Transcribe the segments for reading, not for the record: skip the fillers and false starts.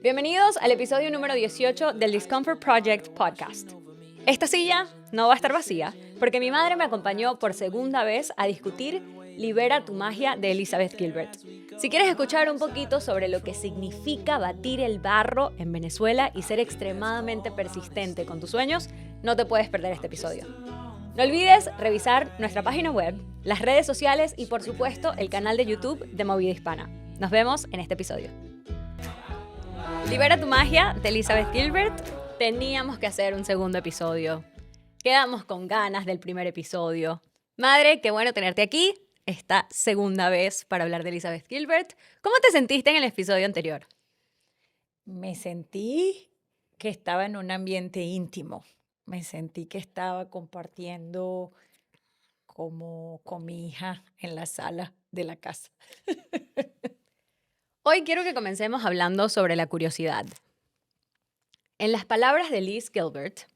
Bienvenidos al episodio número 18 del Discomfort Project podcast. Esta silla no va a estar vacía porque mi madre me acompañó por segunda vez a discutir Libera tu magia de Elizabeth Gilbert. Si quieres escuchar un poquito sobre lo que significa batir el barro en Venezuela y ser extremadamente persistente con tus sueños, no te puedes perder este episodio. No olvides revisar nuestra página web, las redes sociales y por supuesto el canal de YouTube de Movida Hispana. Nos vemos en este episodio. Libera tu magia de Elizabeth Gilbert. Teníamos que hacer un segundo episodio. Quedamos con ganas del primer episodio. Madre, qué bueno tenerte aquí. Esta segunda vez para hablar de Elizabeth Gilbert. ¿Cómo te sentiste en el episodio anterior? Me sentí que estaba en un ambiente íntimo. Me sentí que estaba compartiendo como con mi hija en la sala de la casa. Hoy quiero que comencemos hablando sobre la curiosidad. En las palabras de Liz Gilbert,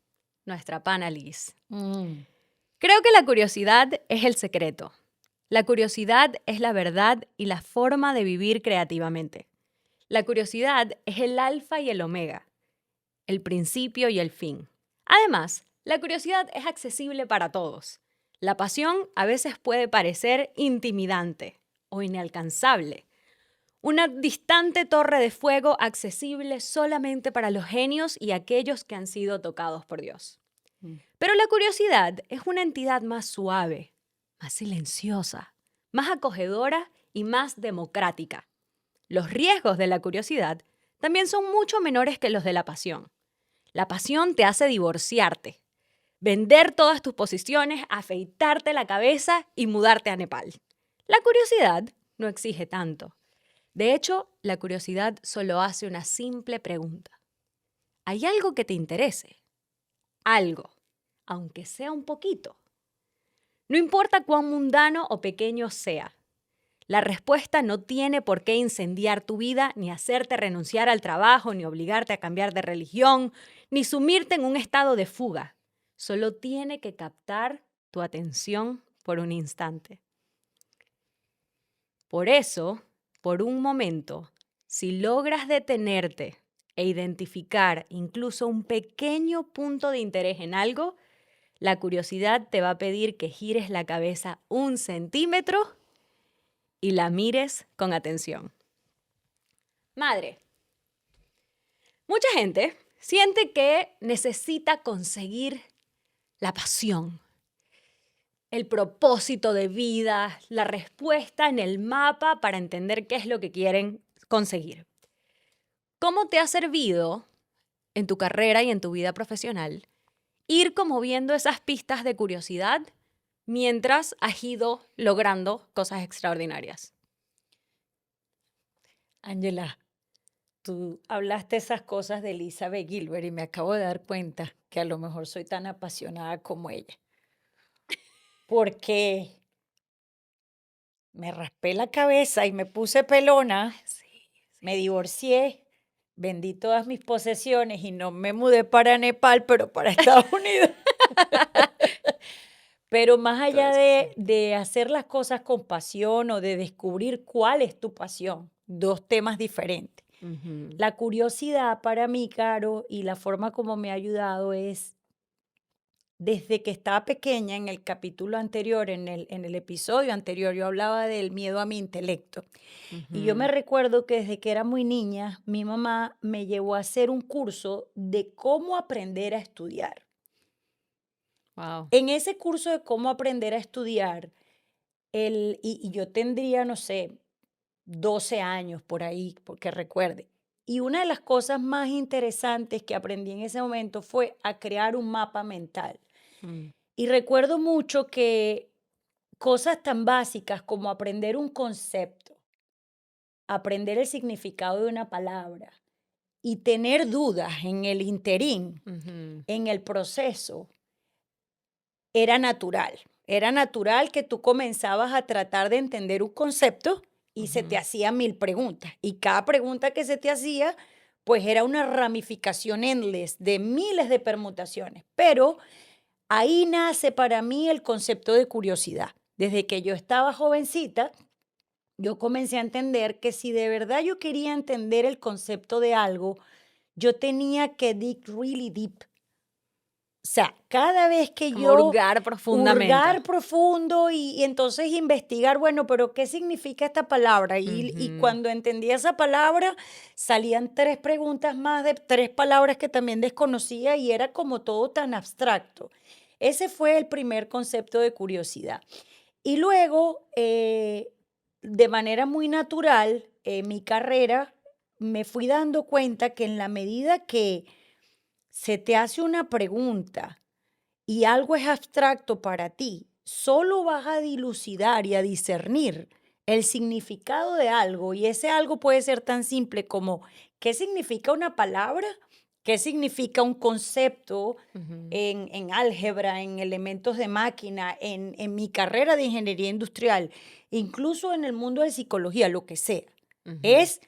nuestra pana Liz, creo que la curiosidad es el secreto. La curiosidad es la verdad y la forma de vivir creativamente. La curiosidad es el alfa y el omega, el principio y el fin. Además, la curiosidad es accesible para todos. La pasión a veces puede parecer intimidante o inalcanzable. Una distante torre de fuego accesible solamente para los genios y aquellos que han sido tocados por Dios. Pero la curiosidad es una entidad más suave, más silenciosa, más acogedora y más democrática. Los riesgos de la curiosidad también son mucho menores que los de la pasión. La pasión te hace divorciarte, vender todas tus posiciones, afeitarte la cabeza y mudarte a Nepal. La curiosidad no exige tanto. De hecho, la curiosidad solo hace una simple pregunta. ¿Hay algo que te interese? Algo, aunque sea un poquito. No importa cuán mundano o pequeño sea. La respuesta no tiene por qué incendiar tu vida, ni hacerte renunciar al trabajo, ni obligarte a cambiar de religión, ni sumirte en un estado de fuga. Solo tiene que captar tu atención por un instante. Por eso, por un momento, si logras detenerte e identificar incluso un pequeño punto de interés en algo, la curiosidad te va a pedir que gires la cabeza 1 centímetro y la mires con atención. Madre, mucha gente siente que necesita conseguir la pasión, el propósito de vida, la respuesta en el mapa para entender qué es lo que quieren conseguir. ¿Cómo te ha servido en tu carrera y en tu vida profesional ir como viendo esas pistas de curiosidad mientras has ido logrando cosas extraordinarias? Ángela, tú hablaste esas cosas de Elizabeth Gilbert y me acabo de dar cuenta que a lo mejor soy tan apasionada como ella. Porque me raspé la cabeza y me puse pelona, me divorcié, vendí todas mis posesiones y no me mudé para Nepal, pero para Estados Unidos. Pero más allá de hacer las cosas con pasión o de descubrir cuál es tu pasión, dos temas diferentes. La curiosidad para mí, Caro, y la forma como me ha ayudado es, desde que estaba pequeña, en el capítulo anterior, en el episodio anterior, yo hablaba del miedo a mi intelecto. Y yo me recuerdo que desde que era muy niña, mi mamá me llevó a hacer un curso de cómo aprender a estudiar. Wow. En ese curso de cómo aprender a estudiar, y yo tendría, no sé, 12 años por ahí, porque recuerde. Y una de las cosas más interesantes que aprendí en ese momento fue a crear un mapa mental. Y recuerdo mucho que cosas tan básicas como aprender un concepto, aprender el significado de una palabra y tener dudas en el interín, en el proceso, era natural. Era natural que tú comenzabas a tratar de entender un concepto y se te hacían 1000 preguntas. Y cada pregunta que se te hacía, pues era una ramificación endless de miles de permutaciones. Pero ahí nace para mí el concepto de curiosidad. Desde que yo estaba jovencita, yo comencé a entender que si de verdad yo quería entender el concepto de algo, yo tenía que dig really deep. O sea, cada vez que Como yo hurgar profundamente. hurgar profundo y entonces investigar, bueno, pero ¿qué significa esta palabra? Y Ujú, cuando entendía esa palabra, salían 3 preguntas más de 3 palabras que también desconocía y era como todo tan abstracto. Ese fue el primer concepto de curiosidad. Y luego, de manera muy natural, en mi carrera, me fui dando cuenta que en la medida que se te hace una pregunta y algo es abstracto para ti, solo vas a dilucidar y a discernir el significado de algo. Y ese algo puede ser tan simple como qué significa una palabra, qué significa un concepto ujú, en álgebra, en elementos de máquina, en mi carrera de ingeniería industrial, incluso en el mundo de psicología, lo que sea. ujú, Es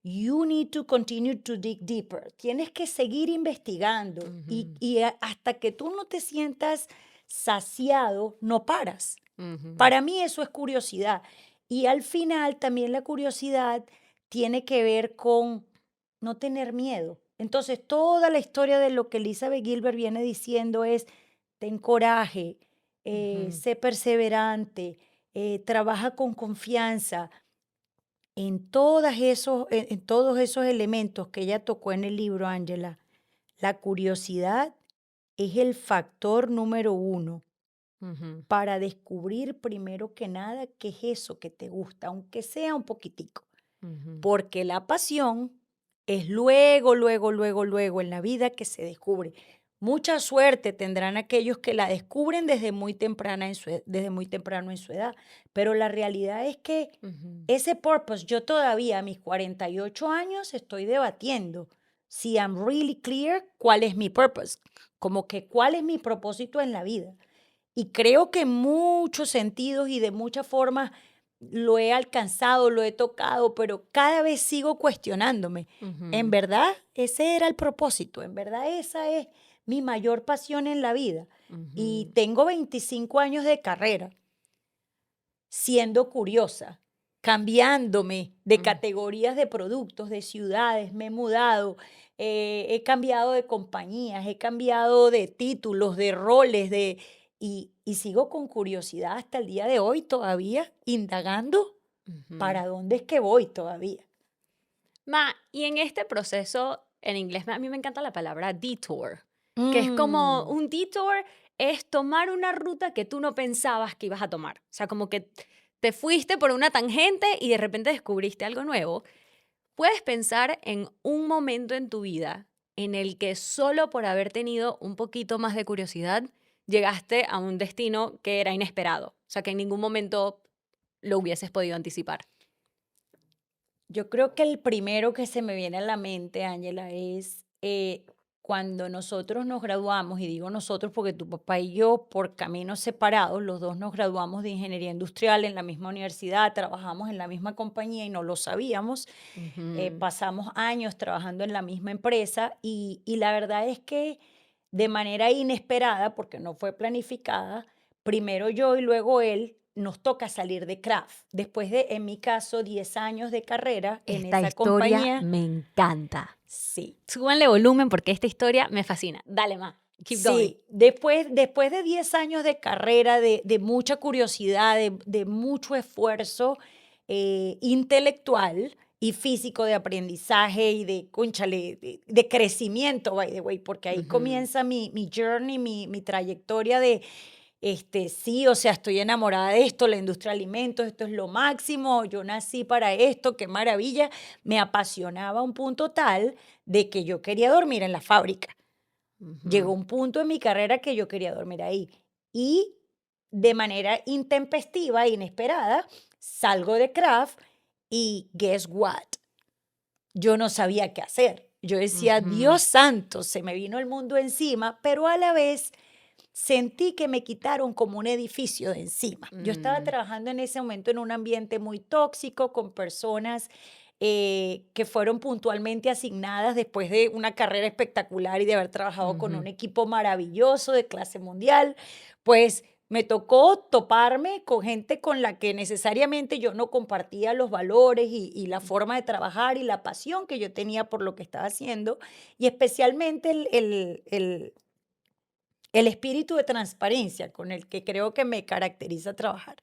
You need to continue to dig deeper. Tienes que seguir investigando ujú, hasta que tú no te sientas saciado, no paras. ujú, Para mí eso es curiosidad. Y al final también la curiosidad tiene que ver con no tener miedo. Entonces, toda la historia de lo que Elizabeth Gilbert viene diciendo es, ten coraje, ujú. sé perseverante, trabaja con confianza, en todos esos elementos que ella tocó en el libro, Ángela, la curiosidad es el factor número uno Ujú, para descubrir primero que nada qué es eso que te gusta, aunque sea un poquitico. ujú, Porque la pasión es luego, luego, luego, luego en la vida que se descubre. Mucha suerte tendrán aquellos que la descubren desde muy temprano en su edad, pero la realidad es que ujú, ese purpose, yo todavía a mis 48 años estoy debatiendo si I'm really clear cuál es mi purpose, como que cuál es mi propósito en la vida. Y creo que en muchos sentidos y de muchas formas lo he alcanzado, lo he tocado, pero cada vez sigo cuestionándome. En ujú, verdad, ese era el propósito, en verdad esa es mi mayor pasión en la vida. Y ujú, tengo 25 años de carrera siendo curiosa, cambiándome de mm. categorías de productos, de ciudades, me he mudado, he cambiado de compañías, he cambiado de títulos, de roles, y sigo con curiosidad hasta el día de hoy todavía, indagando Ujú. para dónde es que voy todavía. Ma, y en este proceso, en inglés, a mí me encanta la palabra detour, que es como Mm. un detour es tomar una ruta que tú no pensabas que ibas a tomar. O sea, como que te fuiste por una tangente y de repente descubriste algo nuevo. Puedes pensar en un momento en tu vida en el que solo por haber tenido un poquito más de curiosidad llegaste a un destino que era inesperado. O sea, que en ningún momento lo hubieses podido anticipar. Yo creo que el primero que se me viene a la mente, Ángela, es cuando nosotros nos graduamos, y digo nosotros porque tu papá y yo, por caminos separados, los dos nos graduamos de ingeniería industrial en la misma universidad, trabajamos en la misma compañía y no lo sabíamos. Ujú, Pasamos años trabajando en la misma empresa y la verdad es que de manera inesperada, porque no fue planificada, primero yo y luego él nos toca salir de Kraft. Después de, en mi caso, 10 años de carrera en esta esa historia compañía. me encanta. Sí, Súbanle volumen porque esta historia me fascina. Dale más. Keep going. sí. Después de 10 años de carrera, de mucha curiosidad, de mucho esfuerzo intelectual y físico de aprendizaje y de, cónchale, de crecimiento, by the way, porque ahí Ujú, comienza mi journey, mi trayectoria de, sí, o sea, estoy enamorada de esto, la industria de alimentos, esto es lo máximo, yo nací para esto, qué maravilla. Me apasionaba a un punto tal de que yo quería dormir en la fábrica. Llegó ujú. un punto en mi carrera que yo quería dormir ahí. Y de manera intempestiva, inesperada, salgo de Kraft y guess what? Yo no sabía qué hacer. Yo decía, Ujú, Dios santo, se me vino el mundo encima, pero a la vez sentí que me quitaron como un edificio de encima. Yo estaba mm, trabajando en ese momento en un ambiente muy tóxico, con personas que fueron puntualmente asignadas después de una carrera espectacular y de haber trabajado con ujú, un equipo maravilloso de clase mundial, pues Me tocó toparme con gente con la que necesariamente yo no compartía los valores y la forma de trabajar y la pasión que yo tenía por lo que estaba haciendo, y especialmente el espíritu de transparencia con el que creo que me caracteriza trabajar.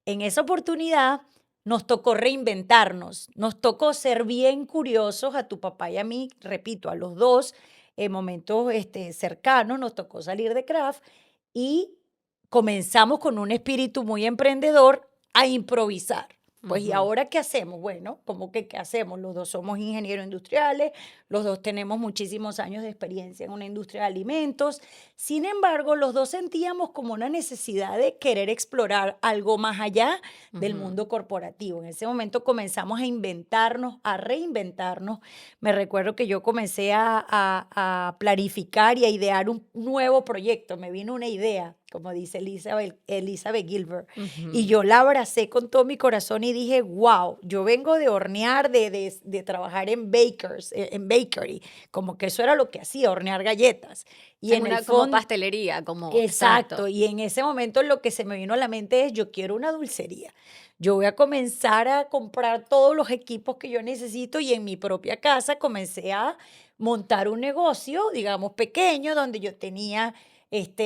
En esa oportunidad nos tocó reinventarnos, nos tocó ser bien curiosos a tu papá y a mí, repito, a los dos, en momentos cercanos, nos tocó salir de Kraft y comenzamos con un espíritu muy emprendedor a improvisar. Pues, ¿y Ujú. ahora qué hacemos? Bueno, ¿cómo que qué hacemos? Los dos somos ingenieros industriales, los dos tenemos muchísimos años de experiencia en una industria de alimentos. Sin embargo, los dos sentíamos como una necesidad de querer explorar algo más allá del Ujú. mundo corporativo. En ese momento comenzamos a inventarnos, a reinventarnos. Me recuerdo que yo comencé a planificar y a idear un nuevo proyecto. Me vino una idea, como dice Elizabeth Gilbert, y Ujú. yo la abracé con todo mi corazón y dije, wow, yo vengo de hornear, de trabajar en en bakery, como que eso era lo que hacía, hornear galletas. Y En en el una como fondo, pastelería, como exacto, exacto. y en ese momento lo que se me vino a la mente es, yo quiero una dulcería. Yo voy a comenzar a comprar todos los equipos que yo necesito y en mi propia casa comencé a montar un negocio, digamos, pequeño, donde yo tenía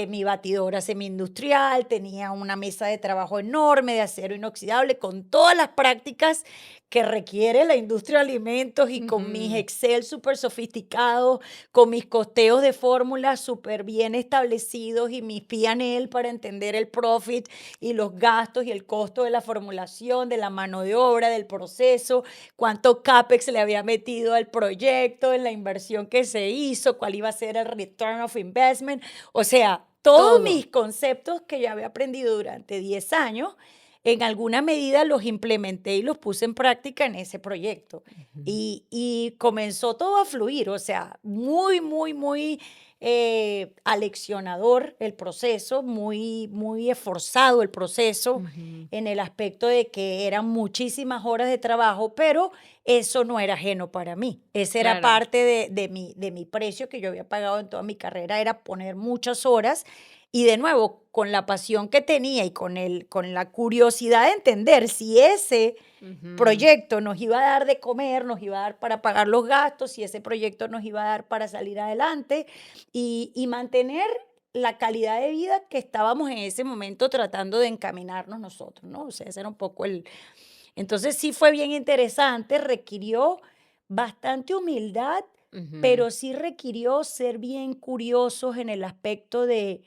mi batidora semi-industrial, tenía una mesa de trabajo enorme de acero inoxidable con todas las prácticas que requiere la industria de alimentos y con mis Ujú. Excel súper sofisticados, con mis costeos de fórmulas súper bien establecidos y mis P&L para entender el profit y los gastos y el costo de la formulación, de la mano de obra, del proceso, cuánto CAPEX le había metido al proyecto, en la inversión que se hizo, cuál iba a ser el return of investment. O sea, todos Todo. mis conceptos que yo había aprendido durante 10 años, en alguna medida los implementé y los puse en práctica en ese proyecto. Ujú. Y comenzó todo a fluir, o sea, muy, muy, muy aleccionador el proceso, muy, muy esforzado el proceso Ujú. en el aspecto de que eran muchísimas horas de trabajo, pero eso no era ajeno para mí. Ese era Claro. parte de mi precio que yo había pagado en toda mi carrera, era poner muchas horas y de nuevo, con la pasión que tenía y con la curiosidad de entender si ese Ujú. proyecto nos iba a dar de comer, nos iba a dar para pagar los gastos, si ese proyecto nos iba a dar para salir adelante y mantener la calidad de vida que estábamos en ese momento tratando de encaminarnos nosotros, ¿no? O sea, ese era un poco el... Entonces sí fue bien interesante, requirió bastante humildad, Ujú. pero sí requirió ser bien curiosos en el aspecto de,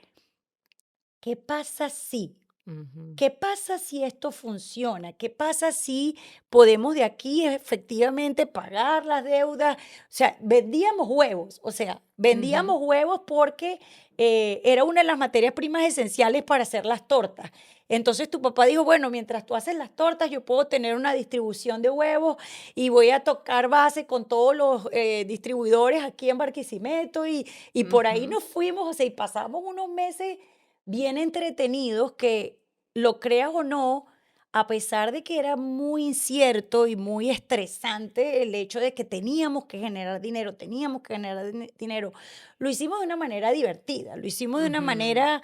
¿qué pasa si? Ujú. ¿Qué pasa si esto funciona? ¿Qué pasa si podemos de aquí efectivamente pagar las deudas? O sea, vendíamos huevos, o sea, Ujú. vendíamos huevos porque era una de las materias primas esenciales para hacer las tortas. Entonces tu papá dijo, bueno, mientras tú haces las tortas, yo puedo tener una distribución de huevos y voy a tocar base con todos los distribuidores aquí en Barquisimeto y por ahí Ujú. nos fuimos, o sea, y pasamos unos meses bien entretenidos que, lo creas o no, a pesar de que era muy incierto y muy estresante el hecho de que teníamos que generar dinero, lo hicimos de una manera divertida, lo hicimos de una Ujú. manera,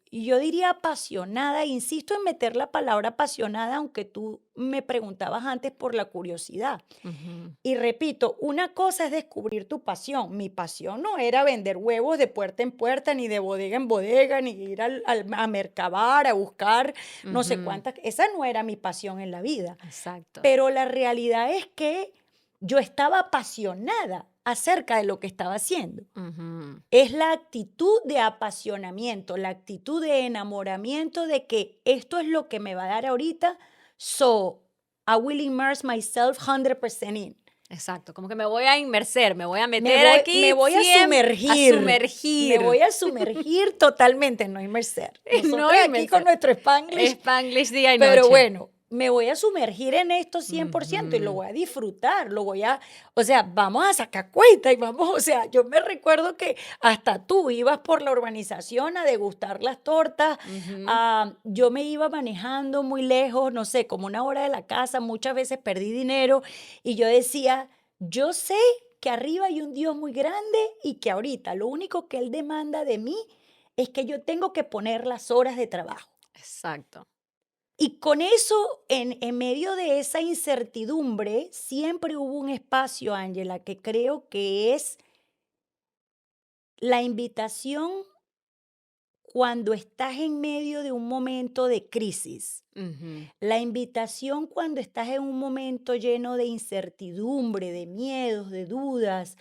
yo diría apasionada, insisto en meter la palabra apasionada, aunque tú me preguntabas antes por la curiosidad. Ujú. Y repito, una cosa es descubrir tu pasión. Mi pasión no era vender huevos de puerta en puerta, ni de bodega en bodega, ni ir a mercabar, a buscar no sé Ujú. cuántas. Esa no era mi pasión en la vida. Exacto. Pero la realidad es que yo estaba apasionada acerca de lo que estaba haciendo. Ujú. Es la actitud de apasionamiento, la actitud de enamoramiento de que esto es lo que me va a dar ahorita. So, I will immerse myself 100% in. Exacto, como que me voy a inmerser, me voy a Me meter voy me aquí voy a a sumergir, me sumergir, voy a sumergir totalmente, no inmerser. no Nosotras aquí con inmerser. nuestro Spanglish, Spanglish día y pero noche. bueno, me voy a sumergir en esto 100% y lo Ujú. voy a disfrutar, o sea, vamos a sacar cuenta y vamos, o sea, yo me recuerdo que hasta tú ibas por la urbanización a degustar las tortas, Ujú. yo me iba manejando muy lejos, no sé, como una hora de la casa, muchas veces perdí dinero y yo decía, yo sé que arriba hay un Dios muy grande y que ahorita lo único que Él demanda de mí es que yo tengo que poner las horas de trabajo. Exacto. Y con eso, en medio de esa incertidumbre, siempre hubo un espacio, Ángela, que creo que es la invitación cuando estás en medio de un momento de crisis. Ujú, La invitación cuando estás en un momento lleno de incertidumbre, de miedos, de dudas,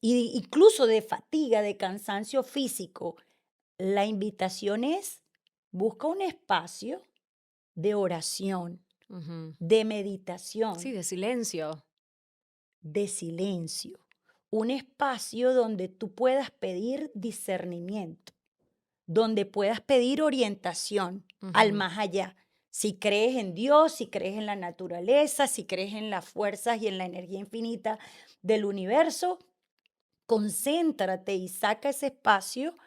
incluso de fatiga, de cansancio físico. La invitación es, busca un espacio de oración, ujú. de Sí, meditación, de silencio. de silencio. Un espacio donde tú puedas pedir discernimiento, donde puedas pedir orientación al Ujú, más allá. Si crees en Dios, si crees en la naturaleza, si crees en las fuerzas y en la energía infinita del universo, concéntrate y saca ese espacio.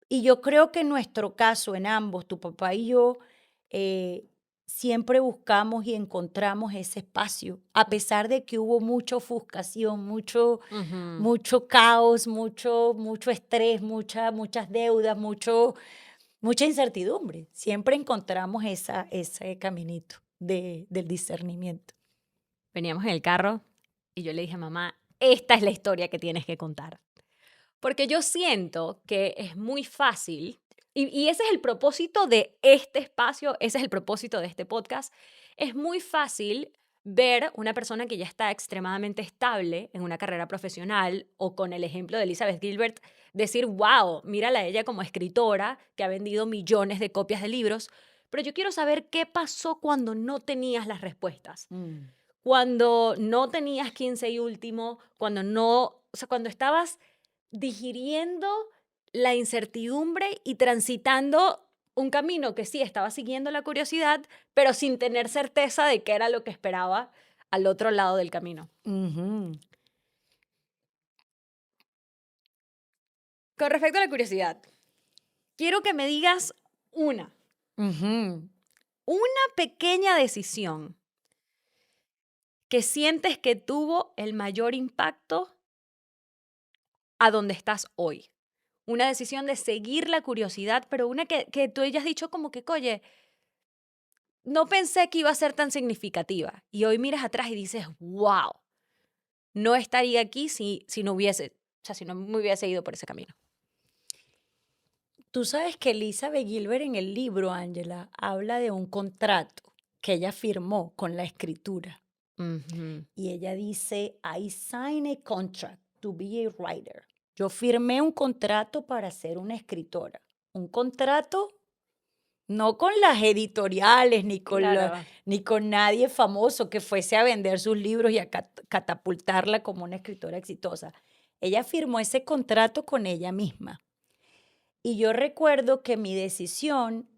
Y yo creo que en nuestro caso, en ambos, tu papá y yo, eh, siempre buscamos y encontramos ese espacio, a pesar de que hubo mucha ofuscación, ujú. mucho caos, mucho estrés, muchas deudas, mucha incertidumbre. Siempre encontramos ese caminito del discernimiento. Veníamos en el carro y yo le dije a mamá, esta es la historia que tienes que contar. Porque yo siento que es muy fácil, y ese es el propósito de este espacio, ese es el propósito de este podcast, es muy fácil ver una persona que ya está extremadamente estable en una carrera profesional o con el ejemplo de Elizabeth Gilbert, decir, wow, mírala a ella como escritora que ha vendido millones de copias de libros, pero yo quiero saber qué pasó cuando no tenías las respuestas, Mm. cuando no tenías 15 y último, cuando no, o sea, cuando estabas digiriendo la incertidumbre y transitando un camino que sí estaba siguiendo la curiosidad, pero sin tener certeza de qué era lo que esperaba al otro lado del camino. Ujú, Con respecto a la curiosidad, quiero que me digas una, ujú. una pequeña decisión que sientes que tuvo el mayor impacto a donde estás hoy. Una decisión de seguir la curiosidad, pero una que tú hayas dicho como que, oye, no pensé que iba a ser tan significativa. Y hoy miras atrás y dices, wow, no estaría aquí si no hubiese, o sea, si no me hubiese ido por ese camino. Tú sabes que Elizabeth Gilbert en el libro, Ángela, habla de un contrato que ella firmó con la escritura. Ujú, Y ella dice, I signed a contract to be a writer. Yo firmé un contrato para ser una escritora. Un contrato no con las editoriales claro. ni con nadie famoso que fuese a vender sus libros y a catapultarla como una escritora exitosa. Ella firmó ese contrato con ella misma. Y yo recuerdo que mi decisión,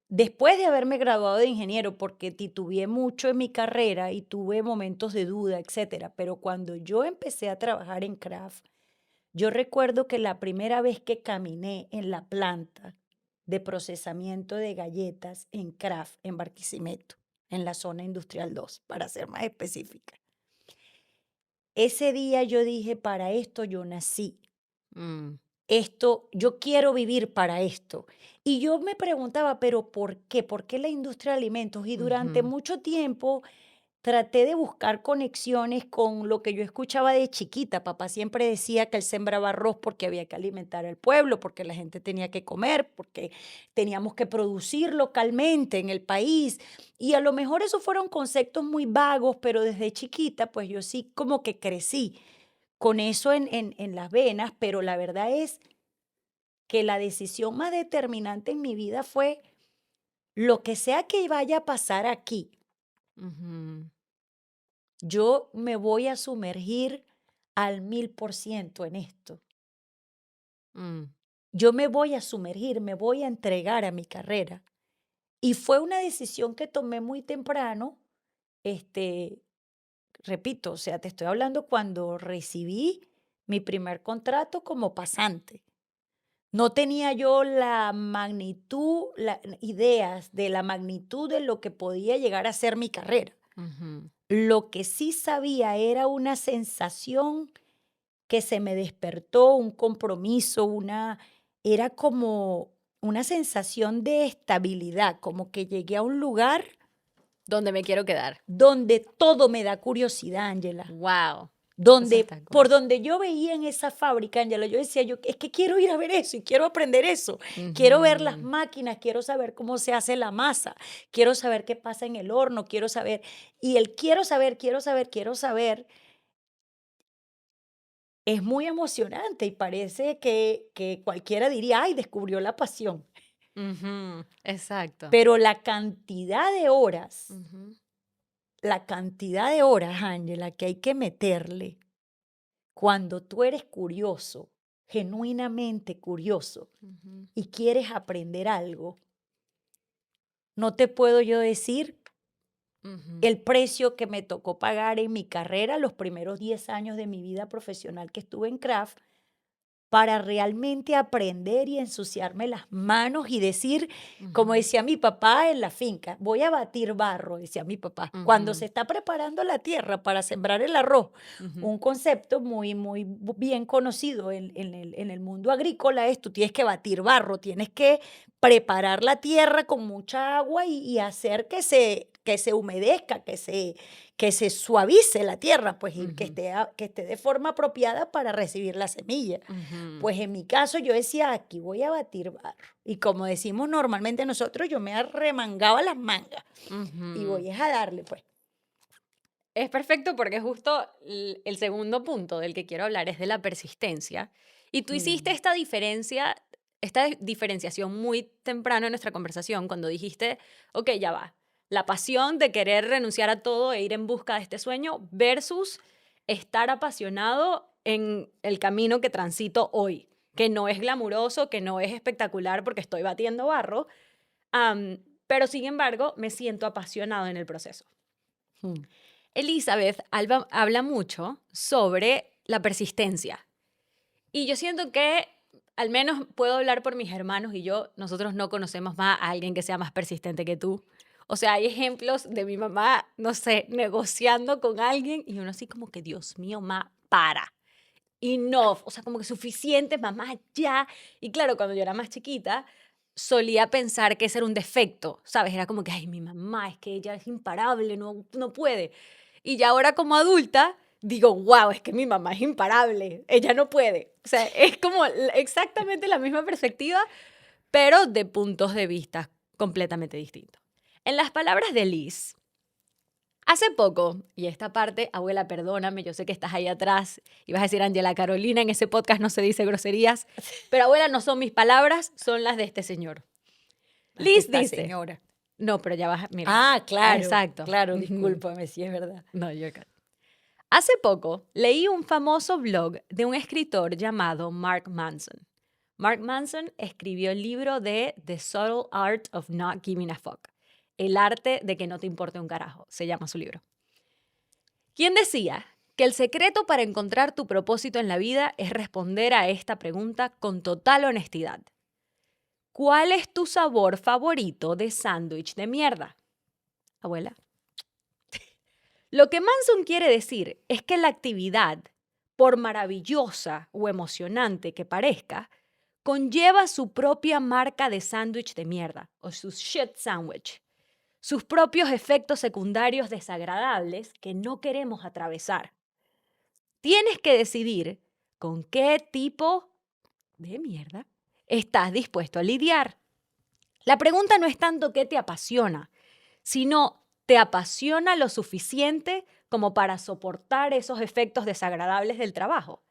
después de haberme graduado de ingeniero, porque titubeé mucho en mi carrera y tuve momentos de duda, etcétera, pero cuando yo empecé a trabajar en Kraft, yo recuerdo que la primera vez que caminé en la planta de procesamiento de galletas en Kraft, en Barquisimeto, en la zona industrial 2, para ser más específica. Ese día yo dije, para esto yo nací. Mm, Esto, yo quiero vivir para esto. Y yo me preguntaba, pero ¿por qué? ¿Por qué la industria de alimentos? Y durante ujú, mucho tiempo traté de buscar conexiones con lo que yo escuchaba de chiquita. Papá siempre decía que él sembraba arroz porque había que alimentar al pueblo, porque la gente tenía que comer, porque teníamos que producir localmente en el país. Y a lo mejor esos fueron conceptos muy vagos, pero desde chiquita, pues yo sí como que crecí con eso en las venas, pero la verdad es que la decisión más determinante en mi vida fue lo que sea que vaya a pasar aquí, ujú, yo me voy a sumergir al 1000% en esto. mm, Yo me voy a sumergir, me voy a entregar a mi carrera. Y fue una decisión que tomé muy temprano, este, repito, o sea, te estoy hablando cuando recibí mi primer contrato como pasante. No tenía yo la magnitud, ideas de la magnitud de lo que podía llegar a ser mi carrera. ujú, Lo que sí sabía era una sensación que se me despertó un compromiso, era como una sensación de estabilidad, como que llegué a un lugar Donde me quiero quedar. donde todo me da curiosidad, Ángela. Wow. Por donde yo veía en esa fábrica, Ángela, yo decía, yo es que quiero ir a ver eso y quiero aprender eso. Quiero ver las máquinas, quiero saber cómo se hace la masa, quiero saber qué pasa en el horno, quiero saber. Y el quiero saber, es muy emocionante y parece que cualquiera diría, ay, descubrió la pasión. Exacto. Pero la cantidad de horas, Ujú. Ángela, que hay que meterle cuando tú eres curioso, genuinamente curioso, Ujú. y quieres aprender algo, no te puedo yo decir Ujú. el precio que me tocó pagar en mi carrera, los primeros 10 años de mi vida profesional que estuve en Kraft, para realmente aprender y ensuciarme las manos y decir, como Ujú. decía mi papá en la finca, voy a batir barro, decía mi papá, cuando se Ujú. está preparando la tierra para sembrar el arroz, Ujú. un concepto muy bien conocido en el mundo agrícola es, tú tienes que batir barro, tienes que preparar la tierra con mucha agua y hacer que se humedezca, que se suavice la tierra, pues, y que Ujú. esté de forma apropiada para recibir la semilla. Ujú. Pues en mi caso yo decía, aquí voy a batir barro. Y como decimos normalmente nosotros, yo me arremangaba las mangas y Ujú. voy a darle, pues. Es perfecto porque justo el segundo punto del que quiero hablar es de la persistencia. Y tú hiciste Mm, esta diferenciación muy temprano en nuestra conversación cuando dijiste, ok, ya va, la pasión de querer renunciar a todo e ir en busca de este sueño versus estar apasionado en el camino que transito hoy, que no es glamuroso, que no es espectacular porque estoy batiendo barro, pero sin embargo me siento apasionado en el proceso. mm, Elizabeth habla mucho sobre la persistencia. Y yo siento que, al menos puedo hablar por mis hermanos y yo, nosotros no conocemos más a alguien que sea más persistente que tú. O sea, hay ejemplos de mi mamá, no sé, negociando con alguien y uno así como que, Dios mío, ma, para. Y no, o sea, como que suficiente, mamá, ya. Y claro, cuando yo era más chiquita, solía pensar que ese era un defecto, ¿sabes? Era como que, ay, mi mamá, es que ella es imparable, no puede. Y ya ahora como adulta, digo, wow, es que mi mamá es imparable, ella no puede. O sea, es como exactamente la misma perspectiva, pero de puntos de vista completamente distintos. En las palabras de Liz, hace poco, y esta parte, abuela, perdóname, yo sé que estás ahí atrás y vas a decir, Ángela Carolina, en ese podcast no se dice groserías, pero abuela, no son mis palabras, son las de este señor. de Liz esta dice, señora. no, pero ya vas, mira, Ah, claro, exacto. claro, Ujú. discúlpame, sí es verdad. No, yo acá. Hace poco leí un famoso blog de un escritor llamado Mark Manson. Mark Manson escribió el libro de The Subtle Art of Not Giving a Fuck. El arte de que no te importe un carajo, se llama su libro. ¿Quién decía que el secreto para encontrar tu propósito en la vida es responder a esta pregunta con total honestidad? ¿Cuál es tu sabor favorito de sándwich de mierda? Abuela. Lo que Manson quiere decir es que la actividad, por maravillosa o emocionante que parezca, conlleva su propia marca de sándwich de mierda o su shit sandwich, sus propios efectos secundarios desagradables que no queremos atravesar. Tienes que decidir con qué tipo de mierda estás dispuesto a lidiar. La pregunta no es tanto qué te apasiona, sino ¿te apasiona lo suficiente como para soportar esos efectos desagradables del trabajo?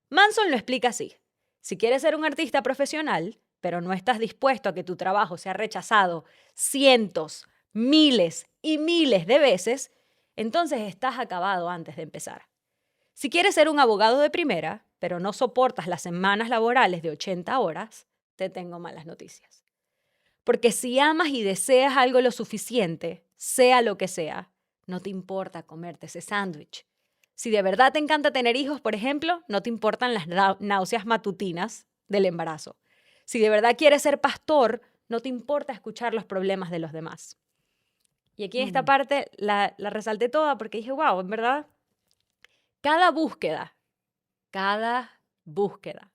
Manson lo explica así. Si quieres ser un artista profesional, pero no estás dispuesto a que tu trabajo sea rechazado cientos, miles y miles de veces, entonces estás acabado antes de empezar. Si quieres ser un abogado de primera, pero no soportas las semanas laborales de 80 horas, te tengo malas noticias. Porque si amas y deseas algo lo suficiente, sea lo que sea, no te importa comerte ese sándwich. Si de verdad te encanta tener hijos, por ejemplo, no te importan las náuseas matutinas del embarazo. Si de verdad quieres ser pastor, no te importa escuchar los problemas de los demás. Y aquí en esta Mm, parte la resalté toda porque dije, wow, en verdad, cada búsqueda Cada búsqueda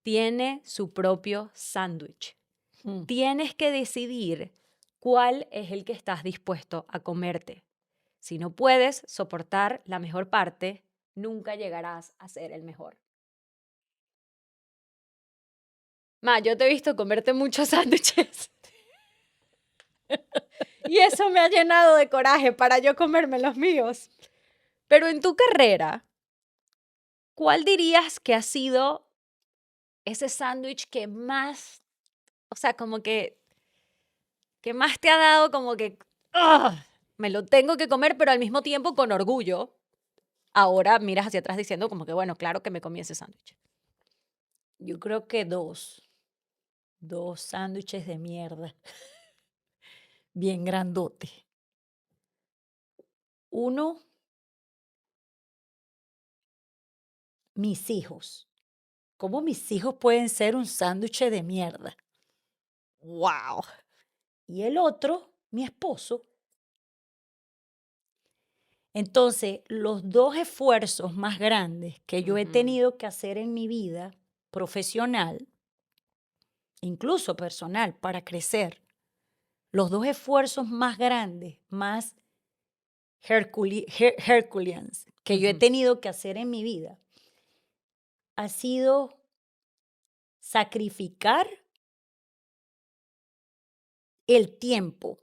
tiene su propio sándwich. Tienes que decidir cuál es el que estás dispuesto a comerte. Si no puedes soportar la mejor parte, nunca llegarás a ser el mejor. Ma, yo te he visto comerte muchos sándwiches. Y eso me ha llenado de coraje para yo comerme los míos. Pero en tu carrera, ¿cuál dirías que ha sido ese sándwich que más, o sea, como que más te ha dado como que, ¡ah! Me lo tengo que comer, pero al mismo tiempo con orgullo? Ahora miras hacia atrás diciendo como que, bueno, claro que me comí ese sándwich. Yo creo que dos sándwiches de mierda, bien grandote. Uno, mis hijos. ¿Cómo mis hijos pueden ser un sándwich de mierda? ¡Wow! Y el otro, mi esposo. Entonces, los dos esfuerzos más grandes que yo he tenido que hacer en mi vida profesional, incluso personal, para crecer, los dos esfuerzos más grandes, más Herculeans que yo he tenido que hacer en mi vida, ha sido sacrificar el tiempo.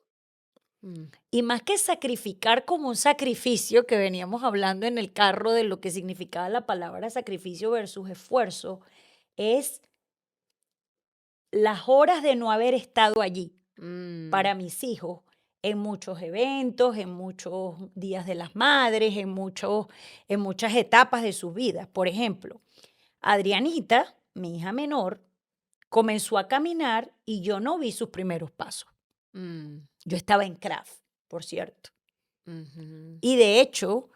Y más que sacrificar como un sacrificio, que veníamos hablando en el carro de lo que significaba la palabra sacrificio versus esfuerzo, es las horas de no haber estado allí para mis hijos en muchos eventos, en muchos días de las madres, en muchas etapas de sus vidas. Por ejemplo, Adrianita, mi hija menor, comenzó a caminar y yo no vi sus primeros pasos. Yo estaba en craft, por cierto. Y de hecho,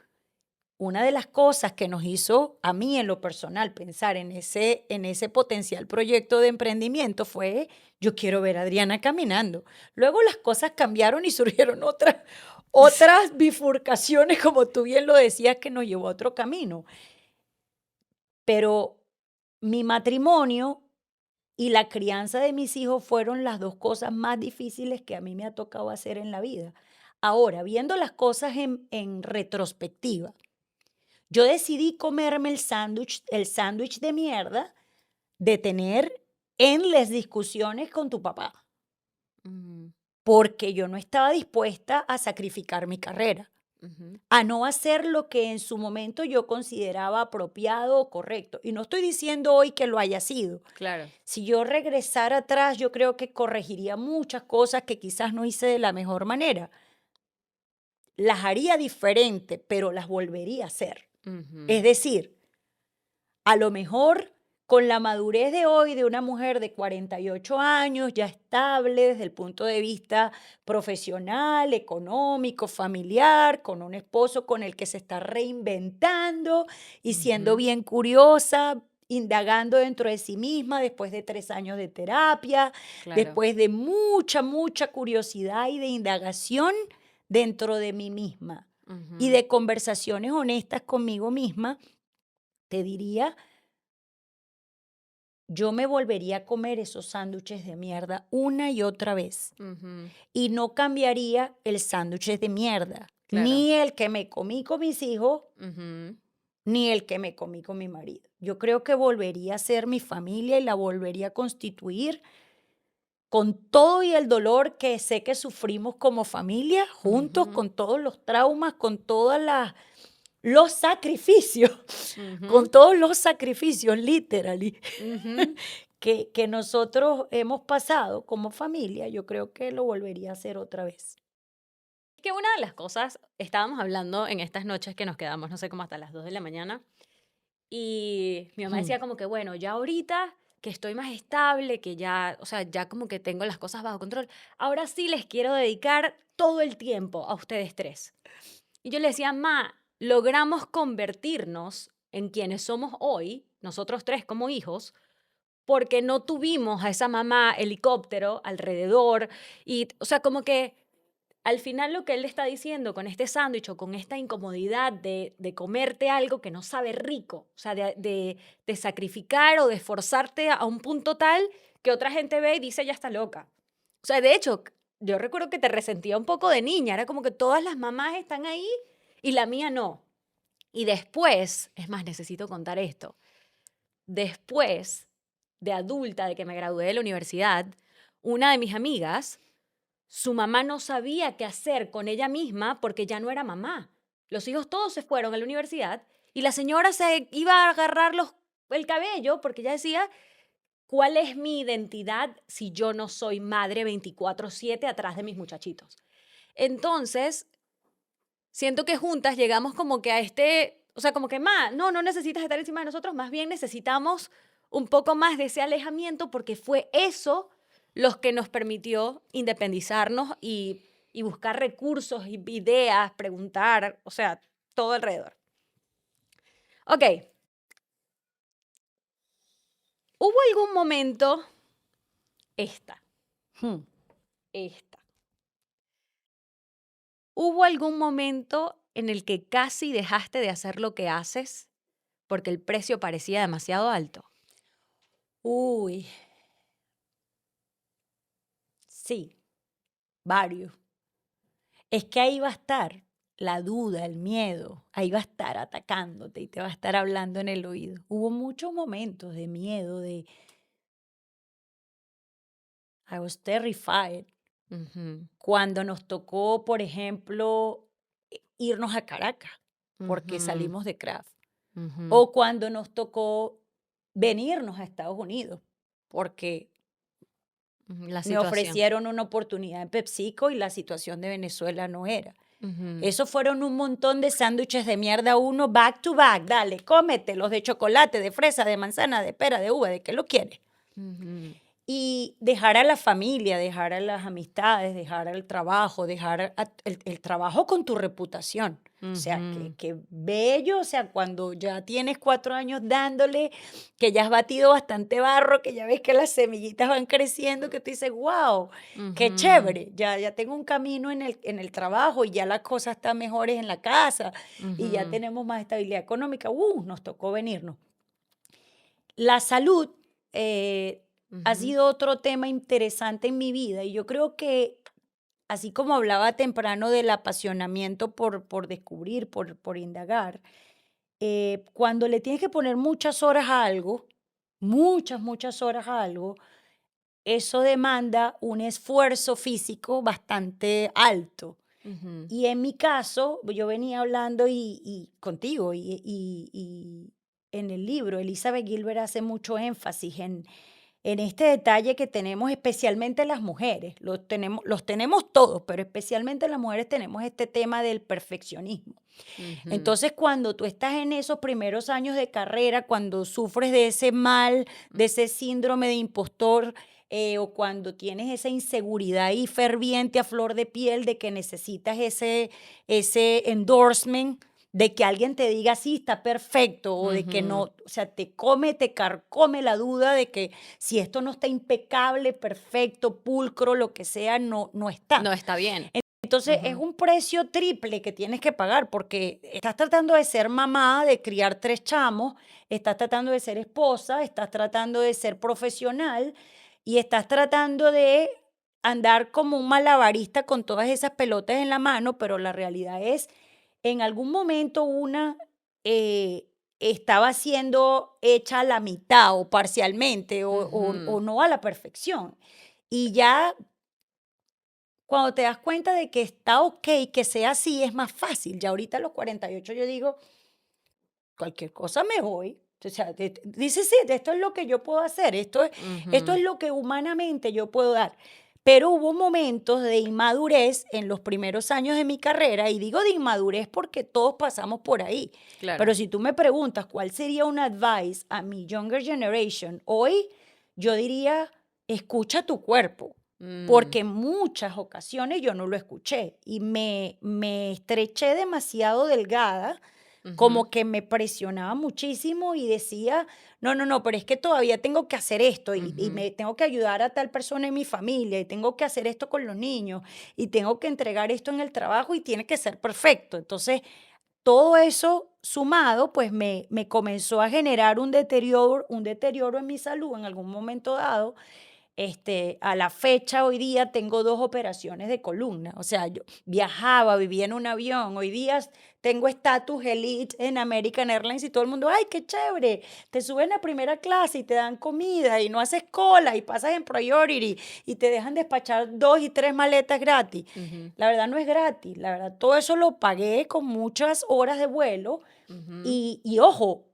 una de las cosas que nos hizo a mí en lo personal pensar en ese potencial proyecto de emprendimiento fue, yo quiero ver a Adriana caminando. Luego las cosas cambiaron y surgieron otras bifurcaciones, como tú bien lo decías, que nos llevó a otro camino. Pero mi matrimonio y la crianza de mis hijos fueron las dos cosas más difíciles que a mí me ha tocado hacer en la vida. Ahora, viendo las cosas en retrospectiva, yo decidí comerme el sándwich de mierda de tener endless discusiones con tu papá, porque yo no estaba dispuesta a sacrificar mi carrera, a no hacer lo que en su momento yo consideraba apropiado o correcto. Y no estoy diciendo hoy que lo haya sido. Claro. Si yo regresara atrás, yo creo que corregiría muchas cosas que quizás no hice de la mejor manera. Las haría diferente, pero las volvería a hacer. Es decir, a lo mejor con la madurez de hoy de una mujer de 48 años, ya estable desde el punto de vista profesional, económico, familiar, con un esposo con el que se está reinventando y siendo bien curiosa, indagando dentro de sí misma después de 3 años de terapia, Claro. después de mucha curiosidad y de indagación dentro de mí misma y de conversaciones honestas conmigo misma, te diría, yo me volvería a comer esos sándwiches de mierda una y otra vez. Y no cambiaría el sándwich de mierda, Claro. ni el que me comí con mis hijos, ni el que me comí con mi marido. Yo creo que volvería a ser mi familia y la volvería a constituir con todo y el dolor que sé que sufrimos como familia, juntos, con todos los traumas, con todos los sacrificios, con todos los sacrificios, literally, que nosotros hemos pasado como familia. Yo creo que lo volvería a hacer otra vez. Es que una de las cosas, estábamos hablando en estas noches que nos quedamos, no sé, como hasta las 2 de la mañana, y mi mamá decía como que, bueno, ya ahorita que estoy más estable, que ya, o sea, ya como que tengo las cosas bajo control, ahora sí les quiero dedicar todo el tiempo a ustedes tres. Y yo le decía, ma, logramos convertirnos en quienes somos hoy, nosotros tres como hijos, porque no tuvimos a esa mamá helicóptero alrededor. Y, o sea, como que al final lo que él le está diciendo con este sándwich o con esta incomodidad de comerte algo que no sabe rico, o sea, de sacrificar o de esforzarte a un punto tal que otra gente ve y dice, ya está loca. O sea, de hecho, yo recuerdo que te resentía un poco de niña, era como que todas las mamás están ahí y la mía no. Y después, es más, necesito contar esto, después de adulta, de que me gradué de la universidad, una de mis amigas, su mamá no sabía qué hacer con ella misma porque ya no era mamá. Los hijos todos se fueron a la universidad y la señora se iba a agarrar el cabello porque ella decía, ¿cuál es mi identidad si yo no soy madre 24/7 atrás de mis muchachitos? Entonces, siento que juntas llegamos como que a o sea, como que más, no necesitas estar encima de nosotros, más bien necesitamos un poco más de ese alejamiento porque fue eso los que nos permitió independizarnos y buscar recursos, ideas, preguntar, o sea, todo alrededor. Ok, ¿hubo algún momento, esta, Hmm. esta, ¿hubo algún momento en el que casi dejaste de hacer lo que haces porque el precio parecía demasiado alto? Uy, sí, varios. Es que ahí va a estar la duda, el miedo, ahí va a estar atacándote y te va a estar hablando en el oído. Hubo muchos momentos de miedo, de I was terrified, Ujú, cuando nos tocó, por ejemplo, irnos a Caracas, porque ujú, salimos de Kraft, ujú, o cuando nos tocó venirnos a Estados Unidos, porque ujú, la me situación. ofrecieron una oportunidad en PepsiCo y la situación de Venezuela no era. Ujú, Esos fueron un montón de sándwiches de mierda uno, back to back. Dale, cómete los de chocolate, de fresa, de manzana, de pera, de uva, ¿de qué lo quieres? ujú, Y dejar a la familia, dejar a las amistades, dejar al trabajo, el trabajo con tu reputación. O sea, ujú, que bello, o sea, cuando ya tienes 4 años dándole, que ya has batido bastante barro, que ya ves que las semillitas van creciendo, que tú dices, wow, qué ujú, chévere, ya tengo un camino en el trabajo y ya las cosas están mejores en la casa y ya ujú, tenemos más estabilidad económica. Nos tocó venirnos. La salud ha ujú, sido otro tema interesante en mi vida y yo creo que, así como hablaba temprano del apasionamiento por descubrir, por indagar, cuando le tienes que poner muchas horas a algo, muchas horas a algo, eso demanda un esfuerzo físico bastante alto. ujú, Y en mi caso, yo venía hablando y contigo y en el libro, Elizabeth Gilbert hace mucho énfasis en este detalle que tenemos especialmente las mujeres. Los tenemos todos, pero especialmente las mujeres tenemos este tema del perfeccionismo. ujú, Entonces, cuando tú estás en esos primeros años de carrera, cuando sufres de ese mal, de ese síndrome de impostor, o cuando tienes esa inseguridad ahí ferviente a flor de piel de que necesitas ese endorsement, de que alguien te diga, sí, está perfecto, o de que no, ujú. o sea, te carcome la duda de que si esto no está impecable, perfecto, pulcro, lo que sea, no está. No está bien. Entonces, es Ujú, un precio triple que tienes que pagar porque estás tratando de ser mamá, de criar 3 chamos, estás tratando de ser esposa, estás tratando de ser profesional y estás tratando de andar como un malabarista con todas esas pelotas en la mano, pero la realidad es, en algún momento una eh, estaba siendo hecha a la mitad o parcialmente o ujú. no a la perfección. Y ya cuando te das cuenta de que está okey que sea así, es más fácil. Ya ahorita a los 48 yo digo: "Cualquier cosa me voy". O sea, dice: "Sí, de esto es lo que yo puedo hacer, esto es Ujú, lo que humanamente yo puedo dar". Pero hubo momentos de inmadurez en los primeros años de mi carrera, y digo de inmadurez porque todos pasamos por ahí. claro. Pero si tú me preguntas cuál sería un advice a mi younger generation hoy, yo diría: "Escucha tu cuerpo". Mm, Porque en muchas ocasiones yo no lo escuché y me estreché demasiado delgada Ujú, como que me presionaba muchísimo y decía, no, no, no, pero es que todavía tengo que hacer esto y ujú, me tengo que ayudar a tal persona en mi familia y tengo que hacer esto con los niños y tengo que entregar esto en el trabajo y tiene que ser perfecto. Entonces, todo eso sumado, pues me comenzó a generar un deterioro en mi salud en algún momento dado. A la fecha, hoy día tengo 2 operaciones de columna. O sea, yo viajaba, vivía en un avión. Hoy día tengo estatus elite en American Airlines y todo el mundo, ¡ay, qué chévere! Te suben a primera clase y te dan comida y no haces cola y pasas en priority y te dejan despachar 2 y 3 maletas gratis. ujú, La verdad no es gratis, la verdad todo eso lo pagué con muchas horas de vuelo ujú. y ojo,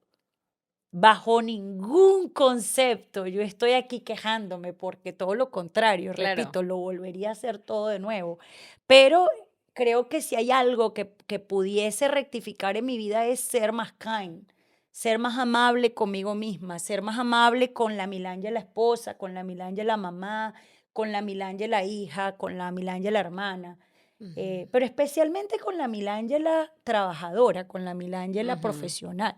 bajo ningún concepto yo estoy aquí quejándome porque todo lo contrario, Claro. repito, lo volvería a hacer todo de nuevo. Pero creo que si hay algo que pudiese rectificar en mi vida es ser más kind, ser más amable conmigo misma, ser más amable con la Milangela esposa, con la Milangela mamá, con la Milangela hija, con la Milangela hermana. Ujú, Pero especialmente con la Milangela trabajadora, con la Milangela ujú, profesional.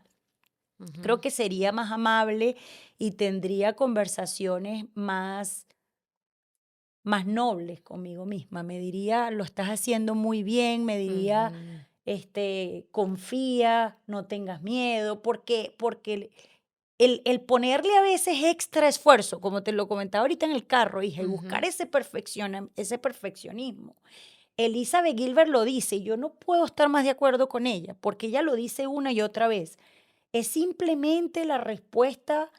ujú, Creo que sería más amable y tendría conversaciones más nobles conmigo misma. Me diría, lo estás haciendo muy bien, me diría, ujú. confía, no tengas miedo, porque el ponerle a veces extra esfuerzo, como te lo comentaba ahorita en el carro, hija, y buscar Ujú, ese perfeccionismo. Elizabeth Gilbert lo dice y yo no puedo estar más de acuerdo con ella, porque ella lo dice una y otra vez. Es simplemente la respuesta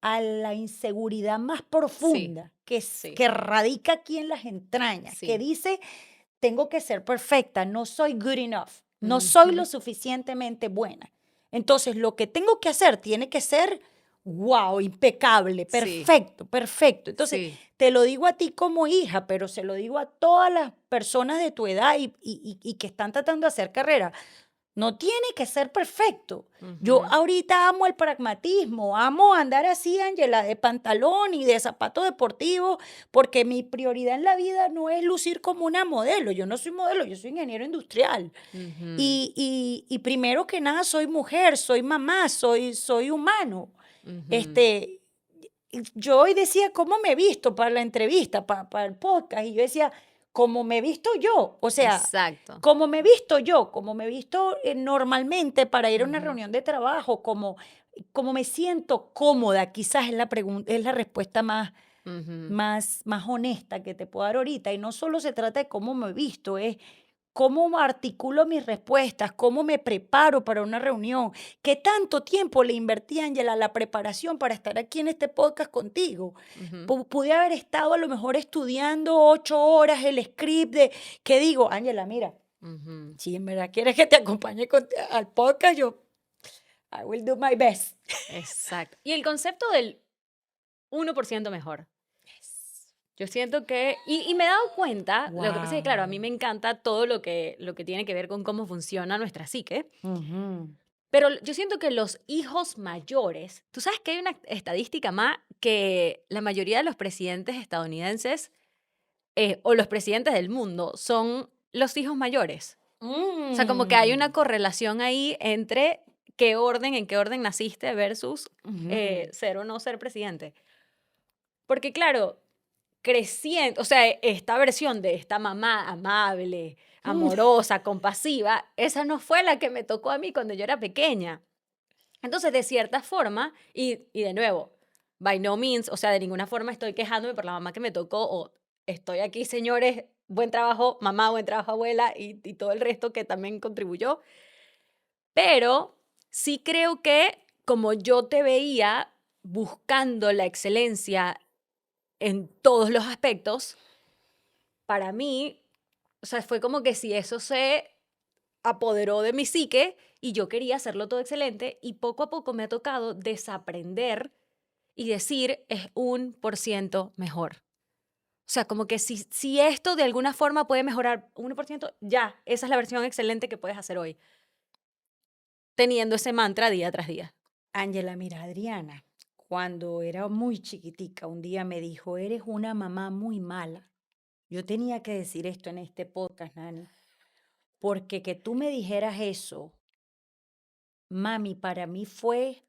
a la inseguridad más sí, profunda sí, que radica aquí en las entrañas, que sí. dice, tengo que ser perfecta, no soy good enough, no soy lo Ujú, suficientemente buena. Entonces, lo que tengo que hacer tiene que ser, wow, impecable, sí, perfecto, perfecto. Entonces, sí. te lo digo a ti como hija, pero se lo digo a todas las personas de tu edad y que están tratando de hacer carrera. No tiene que ser perfecto. Yo Ujú, ahorita amo el pragmatismo, amo andar así, Ángela, de pantalón y de zapato deportivo, porque mi prioridad en la vida no es lucir como una modelo. Yo no soy modelo, yo soy ingeniero industrial. ujú, Y primero que nada soy mujer, soy mamá, soy humano. ujú. Este, yo hoy decía cómo me he visto para la entrevista, para el podcast, y yo decía, cómo me he visto yo, o sea, Exacto. cómo me he visto yo, como me he visto normalmente para ir a una Ujú, reunión de trabajo, como me siento cómoda, quizás es la pregunta, es la respuesta ujú. más honesta que te puedo dar ahorita. Y no solo se trata de cómo me he visto, es cómo articulo mis respuestas, cómo me preparo para una reunión, qué tanto tiempo le invertí, Ángela, a la preparación para estar aquí en este podcast contigo. Ujú, Pude haber estado a lo mejor estudiando 8 horas el script de, ¿qué digo? Ángela, mira, ujú. si en verdad quieres que te acompañe al podcast, yo, I will do my best. Exacto. Y el concepto del 1% mejor. Yo siento que, y me he dado cuenta, lo que pasa es que, claro, a mí Wow. me encanta todo lo que tiene que ver con cómo funciona nuestra psique, Ujú. pero yo siento que los hijos mayores, tú sabes que hay una estadística más que la mayoría de los presidentes estadounidenses o los presidentes del mundo son los hijos mayores. O sea, como que hay una Mm. correlación ahí entre en qué orden naciste versus Ujú. ser o no ser presidente. Porque claro, creciendo, o sea, esta versión de esta mamá amable, amorosa, compasiva, esa no fue la que me tocó a mí cuando yo era pequeña. Entonces, de cierta forma, y de nuevo, by no means, o sea, de ninguna forma estoy quejándome por la mamá que me tocó, o estoy aquí, señores, buen trabajo, mamá, buen trabajo, abuela, y todo el resto que también contribuyó. Pero sí creo que como yo te veía buscando la excelencia en todos los aspectos, para mí, o sea, fue como que si eso se apoderó de mi psique y yo quería hacerlo todo excelente y poco a poco me ha tocado desaprender y decir es 1% mejor. O sea, como que si esto de alguna forma puede mejorar 1%, ya, esa es la versión excelente que puedes hacer hoy, teniendo ese mantra día tras día. Ángela, mira, Adriana, cuando era muy chiquitica, un día me dijo, eres una mamá muy mala. Yo tenía que decir esto en este podcast, Nani, porque que tú me dijeras eso Mami, para mí fue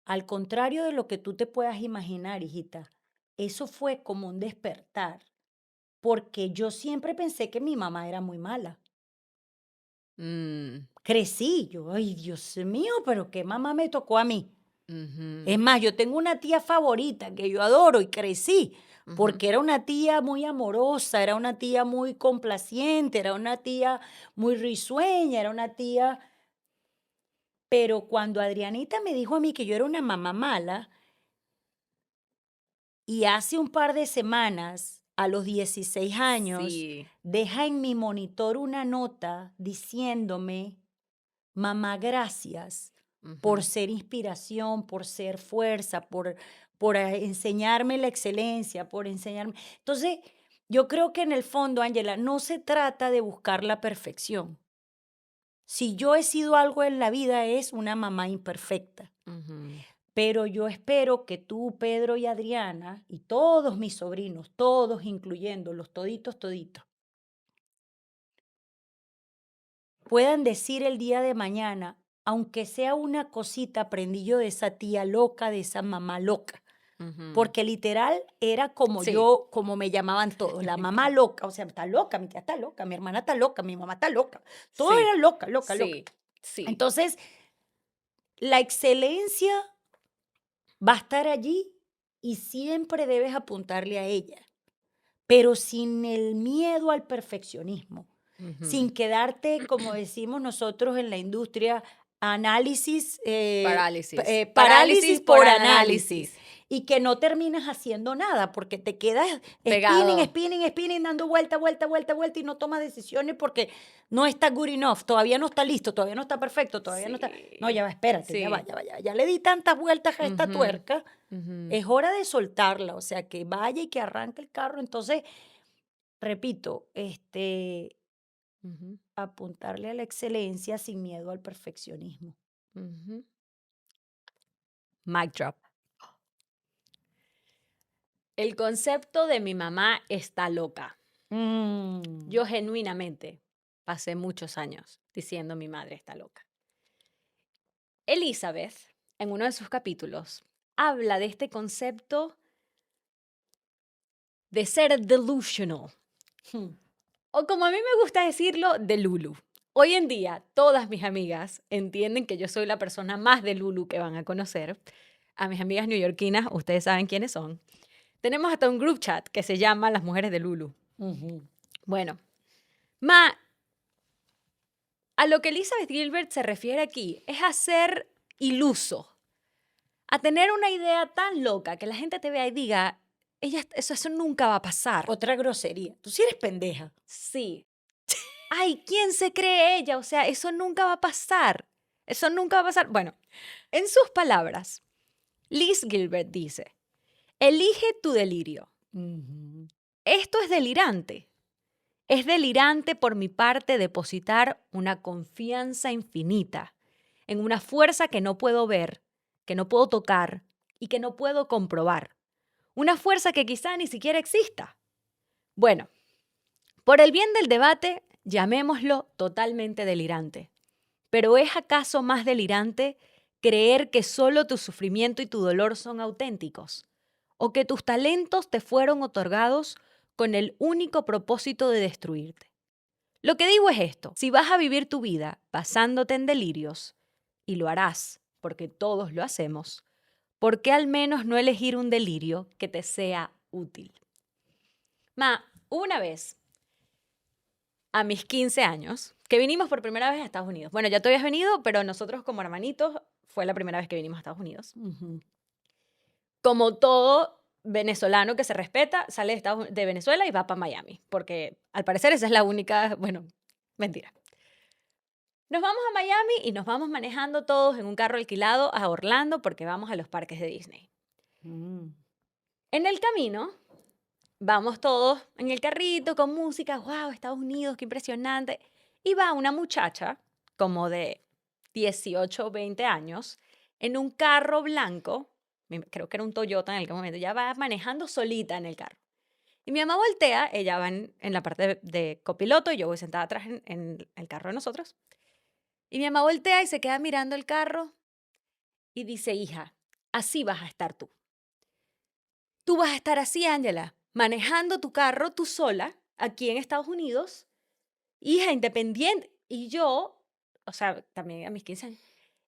al contrario de lo que tú te puedas imaginar, hijita. Eso fue como un despertar, porque yo siempre pensé que mi mamá era muy mala. Mm, Crecí, yo, ay, Dios mío, pero qué mamá me tocó a mí. Es ujú, más, yo tengo una tía favorita que yo adoro y crecí, ujú, porque era una tía muy amorosa, era una tía muy complaciente, era una tía muy risueña, era una tía. Pero cuando Adrianita me dijo a mí que yo era una mamá mala, y hace un par de semanas, a los 16 años, sí. deja en mi monitor una nota diciéndome: mamá, gracias por Ujú, ser inspiración, por ser fuerza, por enseñarme la excelencia, por enseñarme. Entonces, yo creo que en el fondo, Ángela, no se trata de buscar la perfección. Si yo he sido algo en la vida, es una mamá imperfecta. ujú. Pero yo espero que tú, Pedro y Adriana, y todos mis sobrinos, todos, incluyéndolos, toditos, toditos, puedan decir el día de mañana, aunque sea una cosita, aprendí yo de esa tía loca, de esa mamá loca. Ujú. Porque literal era como Sí. yo, como me llamaban todos, la mamá loca, o sea, está loca, mi tía está loca, mi hermana está loca, mi mamá está loca, todo Sí, era loca, loca, loca. sí, sí. Entonces, la excelencia va a estar allí y siempre debes apuntarle a ella, pero sin el miedo al perfeccionismo, Ujú. sin quedarte, como decimos nosotros en la industria, análisis, Parálisis. parálisis Parálisis por por análisis, análisis. y que no terminas haciendo nada porque te quedas spinning, Pegado. spinning, spinning, dando vuelta, vuelta, vuelta, vuelta y no tomas decisiones porque no está good enough, todavía no está listo, todavía no está perfecto, todavía no está. No, Sí. ya va, espérate, ya va, Sí. ya va, ya le di tantas vueltas a esta Ujú, tuerca, ujú, es hora de soltarla, o sea, que vaya y que arranque el carro. Entonces, repito, ujú, apuntarle a la excelencia sin miedo al perfeccionismo. ujú. Mic drop. El concepto de mi mamá está loca. Mm. Yo genuinamente pasé muchos años diciendo mi madre está loca. Elizabeth, en uno de sus capítulos, habla de este concepto de ser delusional, Hmm. o como a mí me gusta decirlo, de Lulu. Hoy en día, todas mis amigas entienden que yo soy la persona más de Lulu que van a conocer. A mis amigas neoyorquinas, ustedes saben quiénes son. Tenemos hasta un group chat que se llama Las Mujeres de Lulu. Ujú. Bueno, Ma, a lo que Elizabeth Gilbert se refiere aquí es a ser iluso, a tener una idea tan loca que la gente te vea y diga, eso nunca va a pasar. Otra grosería. Tú sí eres pendeja. Sí. Ay, ¿quién se cree ella? O sea, eso nunca va a pasar. Eso nunca va a pasar. Bueno, en sus palabras, Liz Gilbert dice, elige tu delirio. Ujú. Esto es delirante. Es delirante por mi parte depositar una confianza infinita en una fuerza que no puedo ver, que no puedo tocar y que no puedo comprobar. Una fuerza que quizá ni siquiera exista. Bueno, por el bien del debate, llamémoslo totalmente delirante. Pero ¿es acaso más delirante creer que solo tu sufrimiento y tu dolor son auténticos? ¿O que tus talentos te fueron otorgados con el único propósito de destruirte? Lo que digo es esto, si vas a vivir tu vida basándote en delirios, y lo harás, porque todos lo hacemos, ¿por qué al menos no elegir un delirio que te sea útil? Ma, una vez, a mis 15 años, que vinimos por primera vez a Estados Unidos. Bueno, ya tú habías venido, pero nosotros como hermanitos fue la primera vez que vinimos a Estados Unidos. Ujú. Como todo venezolano que se respeta, sale de Venezuela y va para Miami, porque al parecer esa es la única, bueno, mentira. Nos vamos a Miami y nos vamos manejando todos en un carro alquilado a Orlando porque vamos a los parques de Disney. Mm. En el camino, vamos todos en el carrito con música, wow, Estados Unidos, qué impresionante. Y va una muchacha como de 18 o 20 años en un carro blanco, creo que era un Toyota en aquel momento, ya va manejando solita en el carro. Y mi mamá voltea, ella va en la parte de copiloto y yo voy sentada atrás en el carro de nosotros. Y mi mamá voltea y se queda mirando el carro y dice, hija, así vas a estar tú. Tú vas a estar así, Ángela, manejando tu carro tú sola, aquí en Estados Unidos, hija independiente. Y yo, o sea, también a mis 15 años,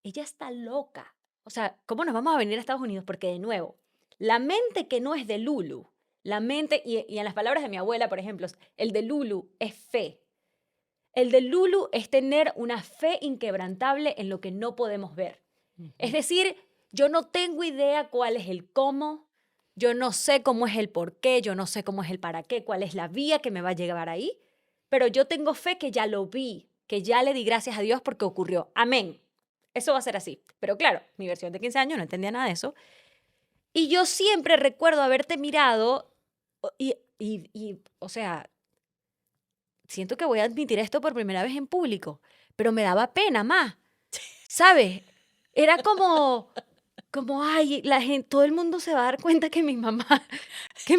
ella está loca. O sea, ¿cómo nos vamos a venir a Estados Unidos? Porque de nuevo, la mente que no es de Lulu, la mente, y en las palabras de mi abuela, por ejemplo, el de Lulu es fe. El de Lulu es tener una fe inquebrantable en lo que no podemos ver. Es decir, yo no tengo idea cuál es el cómo, yo no sé cómo es el por qué, yo no sé cómo es el para qué, cuál es la vía que me va a llevar ahí, pero yo tengo fe que ya lo vi, que ya le di gracias a Dios porque ocurrió. Amén. Eso va a ser así. Pero claro, mi versión de 15 años no entendía nada de eso. Y yo siempre recuerdo haberte mirado o sea, siento que voy a admitir esto por primera vez en público, pero me daba pena más, ¿sabes? Era como, ay, la gente, todo el mundo se va a dar cuenta que mi mamá, de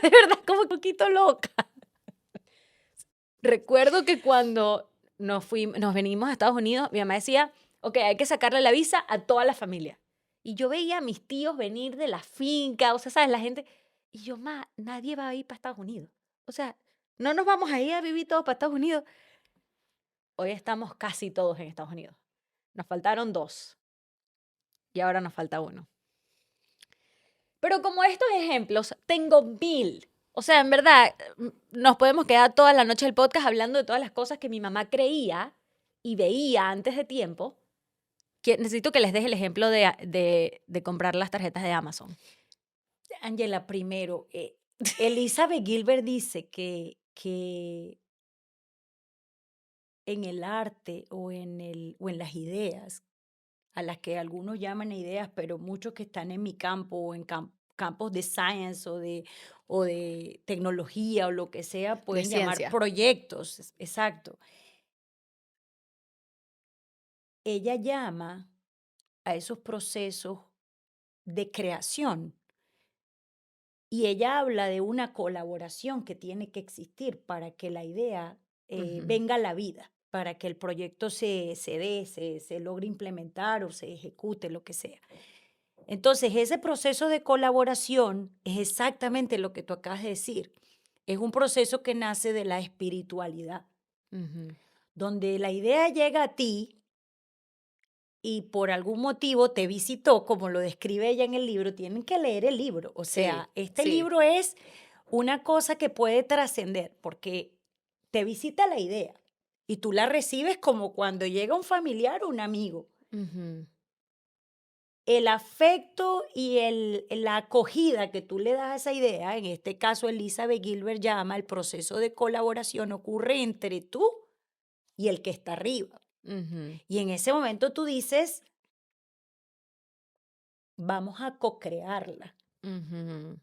verdad es como un poquito loca. Recuerdo que cuando nos venimos a Estados Unidos, mi mamá decía, ok, hay que sacarle la visa a toda la familia. Y yo veía a mis tíos venir de la finca, o sea, ¿sabes? La gente, y yo, nadie va a ir para Estados Unidos. O sea, no nos vamos a ir a vivir todos para Estados Unidos. Hoy estamos casi todos en Estados Unidos. Nos faltaron 2 y ahora nos falta 1. Pero como estos ejemplos, tengo 1000. O sea, en verdad, nos podemos quedar toda la noche del podcast hablando de todas las cosas que mi mamá creía y veía antes de tiempo. Necesito que les deje el ejemplo de comprar las tarjetas de Amazon. Ángela, primero, Elizabeth Gilbert dice que en el arte o en las ideas, a las que algunos llaman ideas, pero muchos que están en mi campo o en campos de science o de tecnología o lo que sea, pueden llamar ciencia. proyectos. Exacto. Ella llama a esos procesos de creación y ella habla de una colaboración que tiene que existir para que la idea venga a la vida, para que el proyecto se dé, se logre implementar o se ejecute, lo que sea. Entonces, ese proceso de colaboración es exactamente lo que tú acabas de decir. Es un proceso que nace de la espiritualidad, donde la idea llega a ti y por algún motivo te visitó, como lo describe ella en el libro. Tienen que leer el libro. O sea, este sí. libro es una cosa que puede trascender porque te visita la idea y tú la recibes como cuando llega un familiar o un amigo. El afecto y la acogida que tú le das a esa idea, en este caso Elizabeth Gilbert llama el proceso de colaboración, ocurre entre tú y el que está arriba. Y en ese momento tú dices, vamos a co-crearla.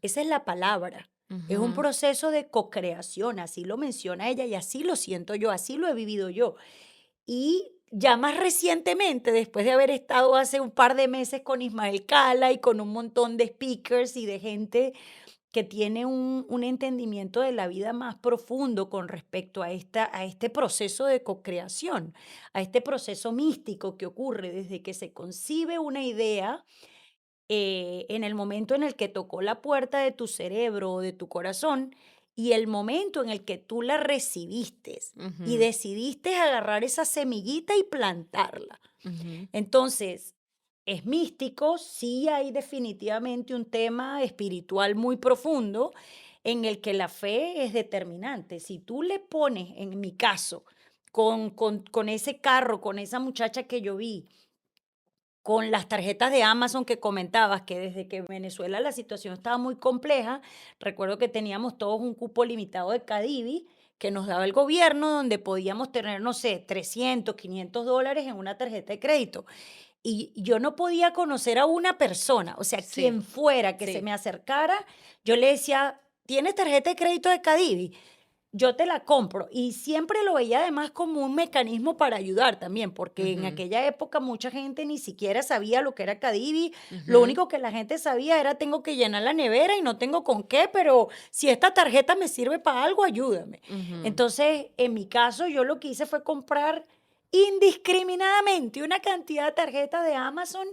Esa es la palabra. Es un proceso de co-creación, así lo menciona ella y así lo siento yo, así lo he vivido yo. Y ya más recientemente, después de haber estado hace un par de meses con Ismael Cala y con un montón de speakers y de gente que tiene un entendimiento de la vida más profundo con respecto a este proceso de co-creación, a este proceso místico que ocurre desde que se concibe una idea en el momento en el que tocó la puerta de tu cerebro o de tu corazón y el momento en el que tú la recibiste y decidiste agarrar esa semillita y plantarla. Entonces, es místico, sí hay definitivamente un tema espiritual muy profundo en el que la fe es determinante. Si tú le pones, en mi caso, con ese carro, con esa muchacha que yo vi, con las tarjetas de Amazon que comentabas, que desde que en Venezuela la situación estaba muy compleja, recuerdo que teníamos todos un cupo limitado de Cadivi que nos daba el gobierno, donde podíamos tener, no sé, 300, $500 en una tarjeta de crédito. Y yo no podía conocer a una persona, o sea, Sí, quien fuera que se sí. me acercara, yo le decía, ¿tienes tarjeta de crédito de Cadivi? Yo te la compro. Y siempre lo veía además como un mecanismo para ayudar también, porque en aquella época mucha gente ni siquiera sabía lo que era Cadivi. Lo único que la gente sabía era tengo que llenar la nevera y no tengo con qué, pero si esta tarjeta me sirve para algo, ayúdame. Entonces, en mi caso, yo lo que hice fue comprar indiscriminadamente una cantidad de tarjetas de Amazon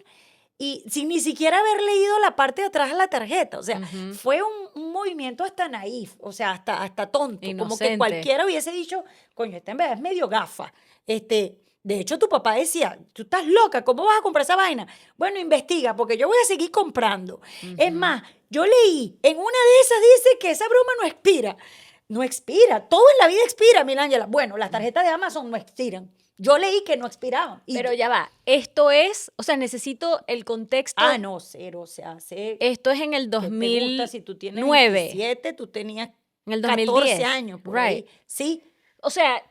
y sin ni siquiera haber leído la parte de atrás de la tarjeta. O sea, Ujú. fue un movimiento hasta naif, o sea, hasta tonto. Como que Inocente. cualquiera hubiese dicho, coño, esta en verdad es medio gafa. De hecho, tu papá decía, tú estás loca, ¿cómo vas a comprar esa vaina? Bueno, investiga, porque yo voy a seguir comprando. Es Ujú. más, yo leí, en una de esas dice que esa broma no expira. No expira, todo en la vida expira, Milángela. Bueno, las tarjetas de Amazon no expiran. Yo leí que no expiraban. Pero ya va, esto es, o sea, necesito el contexto. No, cero, o sea, sé Esto es en el que te gusta, si tú tienes 2009, 27, tú tenías en el 14 2010, años por right. ahí. Sí, O sea,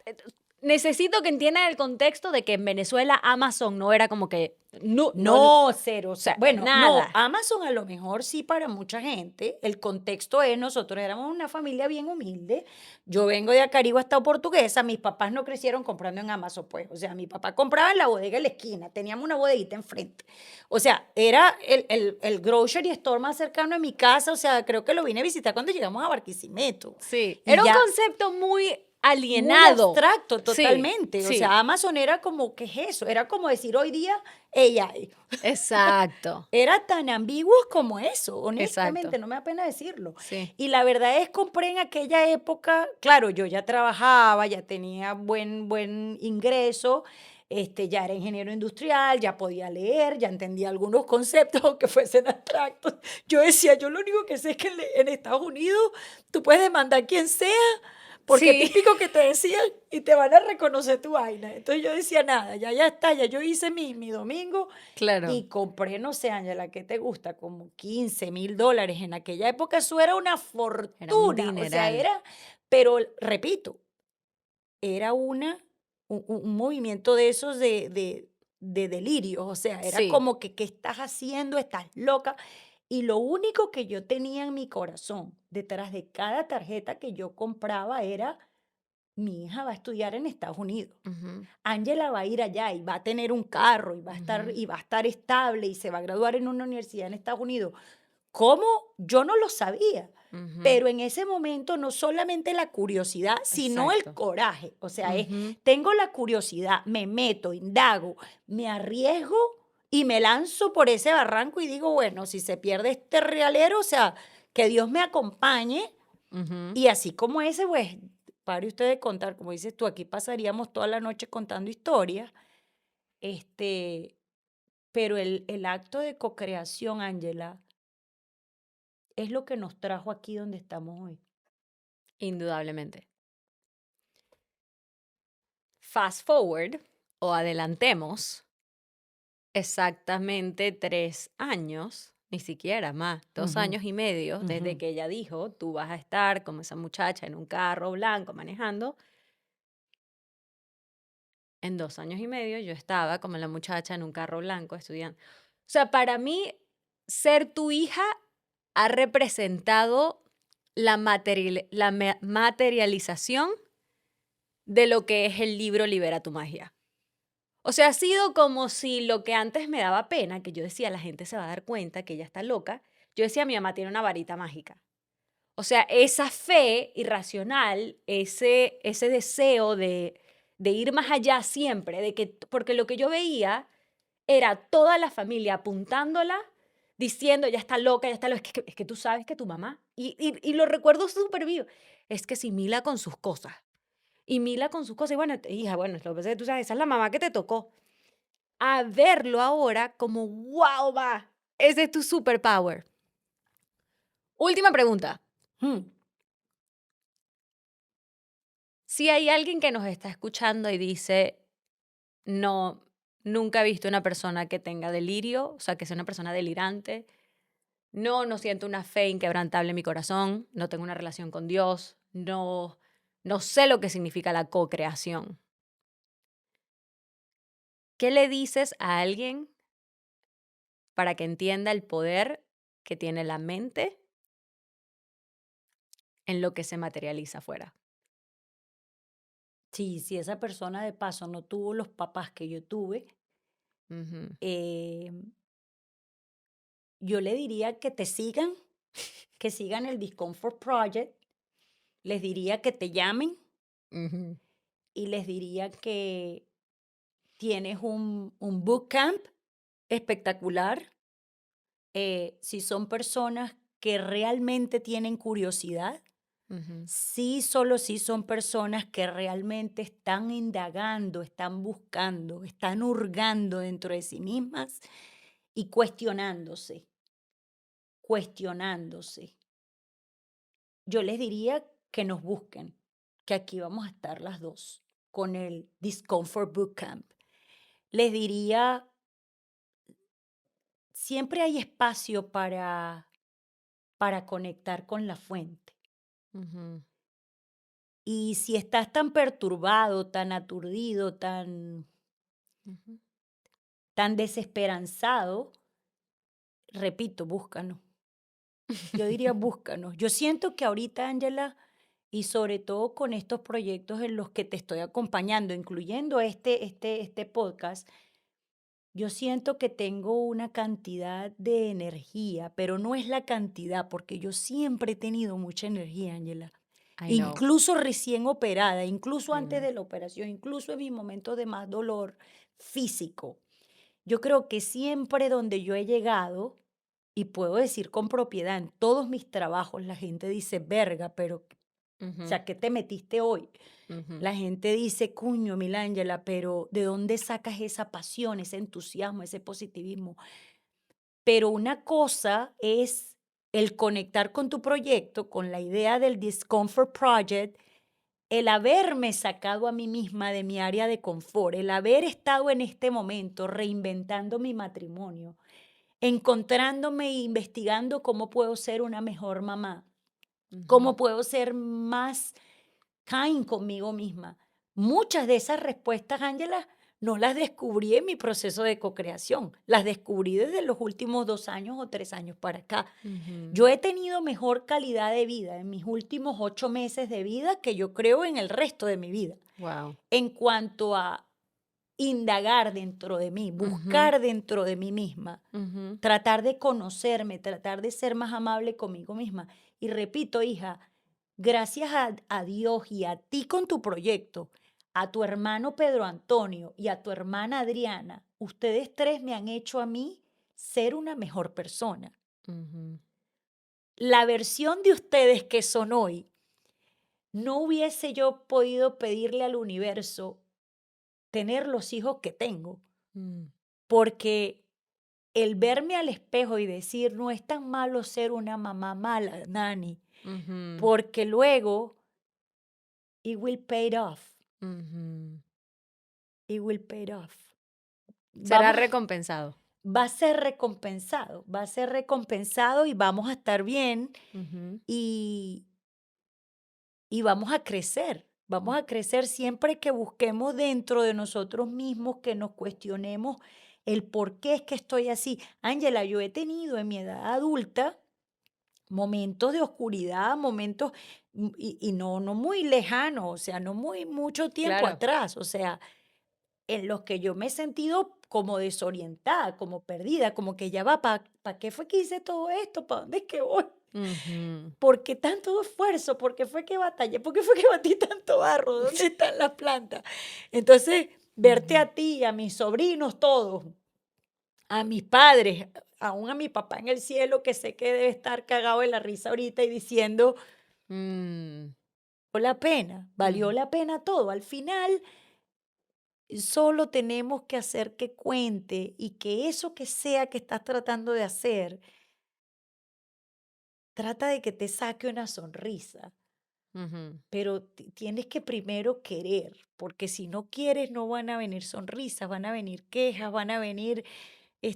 necesito que entiendan el contexto de que en Venezuela Amazon no era como que, no, no, cero. o sea, Bueno, no, nada. Amazon a lo mejor sí para mucha gente. El contexto es, nosotros éramos una familia bien humilde. Yo vengo de Acarigua, estado portuguesa. Mis papás no crecieron comprando en Amazon, pues. O sea, mi papá compraba en la bodega en la esquina. Teníamos una bodeguita enfrente. O sea, era el grocery store más cercano a mi casa. O sea, creo que lo vine a visitar cuando llegamos a Barquisimeto. Sí, Y era un ya concepto muy muy alienado. abstracto Sí, totalmente. O sí, sea, Amazon era como, ¿qué es eso? Era como decir hoy día AI. exacto, Era tan ambiguo como eso, exacto, honestamente, no me da pena decirlo. sí. Y la verdad es, compré en aquella época, claro, yo ya trabajaba, ya tenía buen ingreso, ya era ingeniero industrial, ya podía leer, ya entendía algunos conceptos, aunque fuesen abstractos. Yo decía, yo lo único que sé es que en Estados Unidos tú puedes demandar a quien sea, porque Sí, típico que te decían y te van a reconocer tu vaina. Entonces yo decía, nada, ya está, ya yo hice mi domingo claro, y compré, no sé, Ángela, ¿qué te gusta? Como $15,000. En aquella época eso era una era un fortuna. O sea, dineral. pero repito, era un movimiento de esos de delirios. O sea, era Sí. como que, ¿qué estás haciendo? Estás loca. Y lo único que yo tenía en mi corazón, detrás de cada tarjeta que yo compraba, era mi hija va a estudiar en Estados Unidos. Ujú, Ángela va a ir allá y va a tener un carro ujú, y va a estar estable y se va a graduar en una universidad en Estados Unidos. ¿Cómo? Yo no lo sabía. ujú, Pero en ese momento no solamente la curiosidad, sino el exacto. coraje. O sea, Ujú, tengo la curiosidad, me meto, indago, me arriesgo y me lanzo por ese barranco y digo, bueno, si se pierde este realero, o sea, que Dios me acompañe ujú. y así como ese, pues, pare usted de contar, como dices tú, aquí pasaríamos toda la noche contando historias, este, pero el acto de cocreación, Ángela, es lo que nos trajo aquí donde estamos hoy. Indudablemente. Fast forward o adelantemos exactamente 3 años, ni siquiera más, dos Ujú, años y medio, desde ujú. que ella dijo, tú vas a estar como esa muchacha en un carro blanco manejando. En 2 años y medio yo estaba como la muchacha en un carro blanco estudiando. O sea, para mí, ser tu hija ha representado la materialización de lo que es el libro Libera tu magia. O sea, ha sido como si lo que antes me daba pena, que yo decía, la gente se va a dar cuenta que ella está loca, yo decía, mi mamá tiene una varita mágica. O sea, esa fe irracional, ese deseo de ir más allá siempre, porque lo que yo veía era toda la familia apuntándola, diciendo, ya está loca, ya está loca, es que tú sabes que tu mamá, y lo recuerdo súper vivo, es que si Mila con sus cosas, y Mila con sus cosas, y bueno, hija, bueno, lo que pasa es que tú sabes, esa es la mamá que te tocó. A verlo ahora como, wow, va, ese es tu superpower. Última pregunta. Mm. Si hay alguien que nos está escuchando y dice, no, nunca he visto una persona que tenga delirio, o sea, que sea una persona delirante, no siento una fe inquebrantable en mi corazón, no tengo una relación con Dios, no sé lo que significa la co-creación. ¿Qué le dices a alguien para que entienda el poder que tiene la mente en lo que se materializa afuera? Sí, si esa persona de paso no tuvo los papás que yo tuve, Ujú, eh, yo le diría que sigan el Discomfort Project, les diría que te llamen ujú, y les diría que tienes un bootcamp espectacular. Si son personas que realmente tienen curiosidad, sí, solo si son personas que realmente están indagando, están buscando, están hurgando dentro de sí mismas y cuestionándose, cuestionándose. Yo les diría que nos busquen, que aquí vamos a estar las dos con el Discomfort Bootcamp. Les diría, siempre hay espacio para conectar con la fuente. Y si estás tan perturbado, tan aturdido, tan desesperanzado, repito, búscanos. Yo diría búscanos. Yo siento que ahorita, Ángela, y sobre todo con estos proyectos en los que te estoy acompañando, incluyendo este podcast, yo siento que tengo una cantidad de energía, pero no es la cantidad, porque yo siempre he tenido mucha energía, Ángela. I know. Incluso recién operada, incluso I antes know. de la operación, incluso en mis momentos de más dolor físico. Yo creo que siempre donde yo he llegado, y puedo decir con propiedad, en todos mis trabajos, la gente dice, verga, pero, o sea, ¿qué te metiste hoy? La gente dice, cuño, Milángela, pero ¿de dónde sacas esa pasión, ese entusiasmo, ese positivismo? Pero una cosa es el conectar con tu proyecto, con la idea del Discomfort Project, el haberme sacado a mí misma de mi área de confort, el haber estado en este momento reinventando mi matrimonio, encontrándome e investigando cómo puedo ser una mejor mamá, cómo puedo ser más kind conmigo misma. Muchas de esas respuestas, Ángela, no las descubrí en mi proceso de cocreación, las descubrí desde los últimos 2 años o 3 años para acá. Yo he tenido mejor calidad de vida en mis últimos 8 meses de vida que yo creo en el resto de mi vida. Wow. En cuanto a indagar dentro de mí, buscar dentro de mí misma, tratar de conocerme, tratar de ser más amable conmigo misma. Y repito, hija, gracias a Dios y a ti con tu proyecto, a tu hermano Pedro Antonio y a tu hermana Adriana, ustedes tres me han hecho a mí ser una mejor persona. La versión de ustedes que son hoy, no hubiese yo podido pedirle al universo tener los hijos que tengo, porque el verme al espejo y decir, no es tan malo ser una mamá mala, Nani, porque luego, it will pay off, it will pay off. Será Vamos, recompensado. va a ser recompensado y vamos a estar bien y vamos a crecer. Vamos a crecer siempre que busquemos dentro de nosotros mismos, que nos cuestionemos el por qué es que estoy así. Ángela, yo he tenido en mi edad adulta momentos de oscuridad, momentos y no muy lejanos, o sea, no muy mucho tiempo Claro. atrás, o sea, en los que yo me he sentido como desorientada, como perdida, como que ya va, ¿para qué fue que hice todo esto? ¿Para dónde es que voy? ¿Por qué tanto esfuerzo? ¿Por qué fue que batallé? ¿Por qué fue que batí tanto barro? ¿Dónde están las plantas? Entonces, verte a ti, a mis sobrinos todos, a mis padres, aún a mi papá en el cielo, que sé que debe estar cagado de la risa ahorita y diciendo, valió la pena todo. Al final, solo tenemos que hacer que cuente y que eso que sea que estás tratando de hacer, trata de que te saque una sonrisa. Pero tienes que primero querer, porque si no quieres no van a venir sonrisas, van a venir quejas, van a venir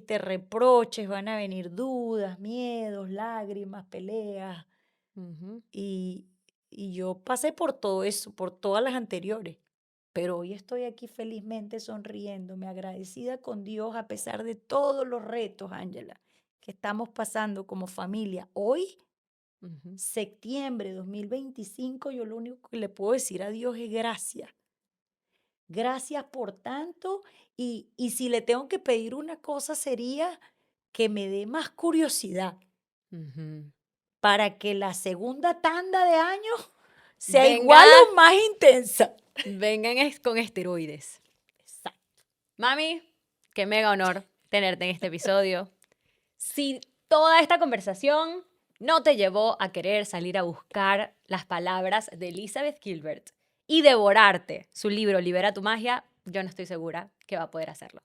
reproches, van a venir dudas, miedos, lágrimas, peleas. Y yo pasé por todo eso, por todas las anteriores, pero hoy estoy aquí felizmente sonriéndome, agradecida con Dios a pesar de todos los retos, Ángela, que estamos pasando como familia. Hoy, septiembre de 2025, yo lo único que le puedo decir a Dios es gracias. Gracias por tanto. Y si le tengo que pedir una cosa sería que me dé más curiosidad para que la segunda tanda de años sea Venga. igual o más intensa. Vengan con esteroides. Exacto. Mami, qué mega honor tenerte en este episodio. Si toda esta conversación no te llevó a querer salir a buscar las palabras de Elizabeth Gilbert y devorarte su libro Libera tu magia, yo no estoy segura que va a poder hacerlo.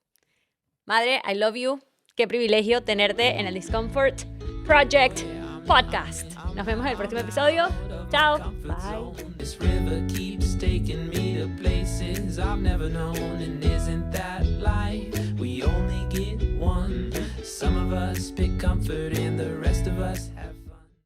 Madre, I love you. Qué privilegio tenerte en el Discomfort Project Podcast. Nos vemos en el próximo episodio. Chao. Bye. This river keeps taking me to places I've never known, and isn't that life? We only get one. Some of us pick comfort in the rest of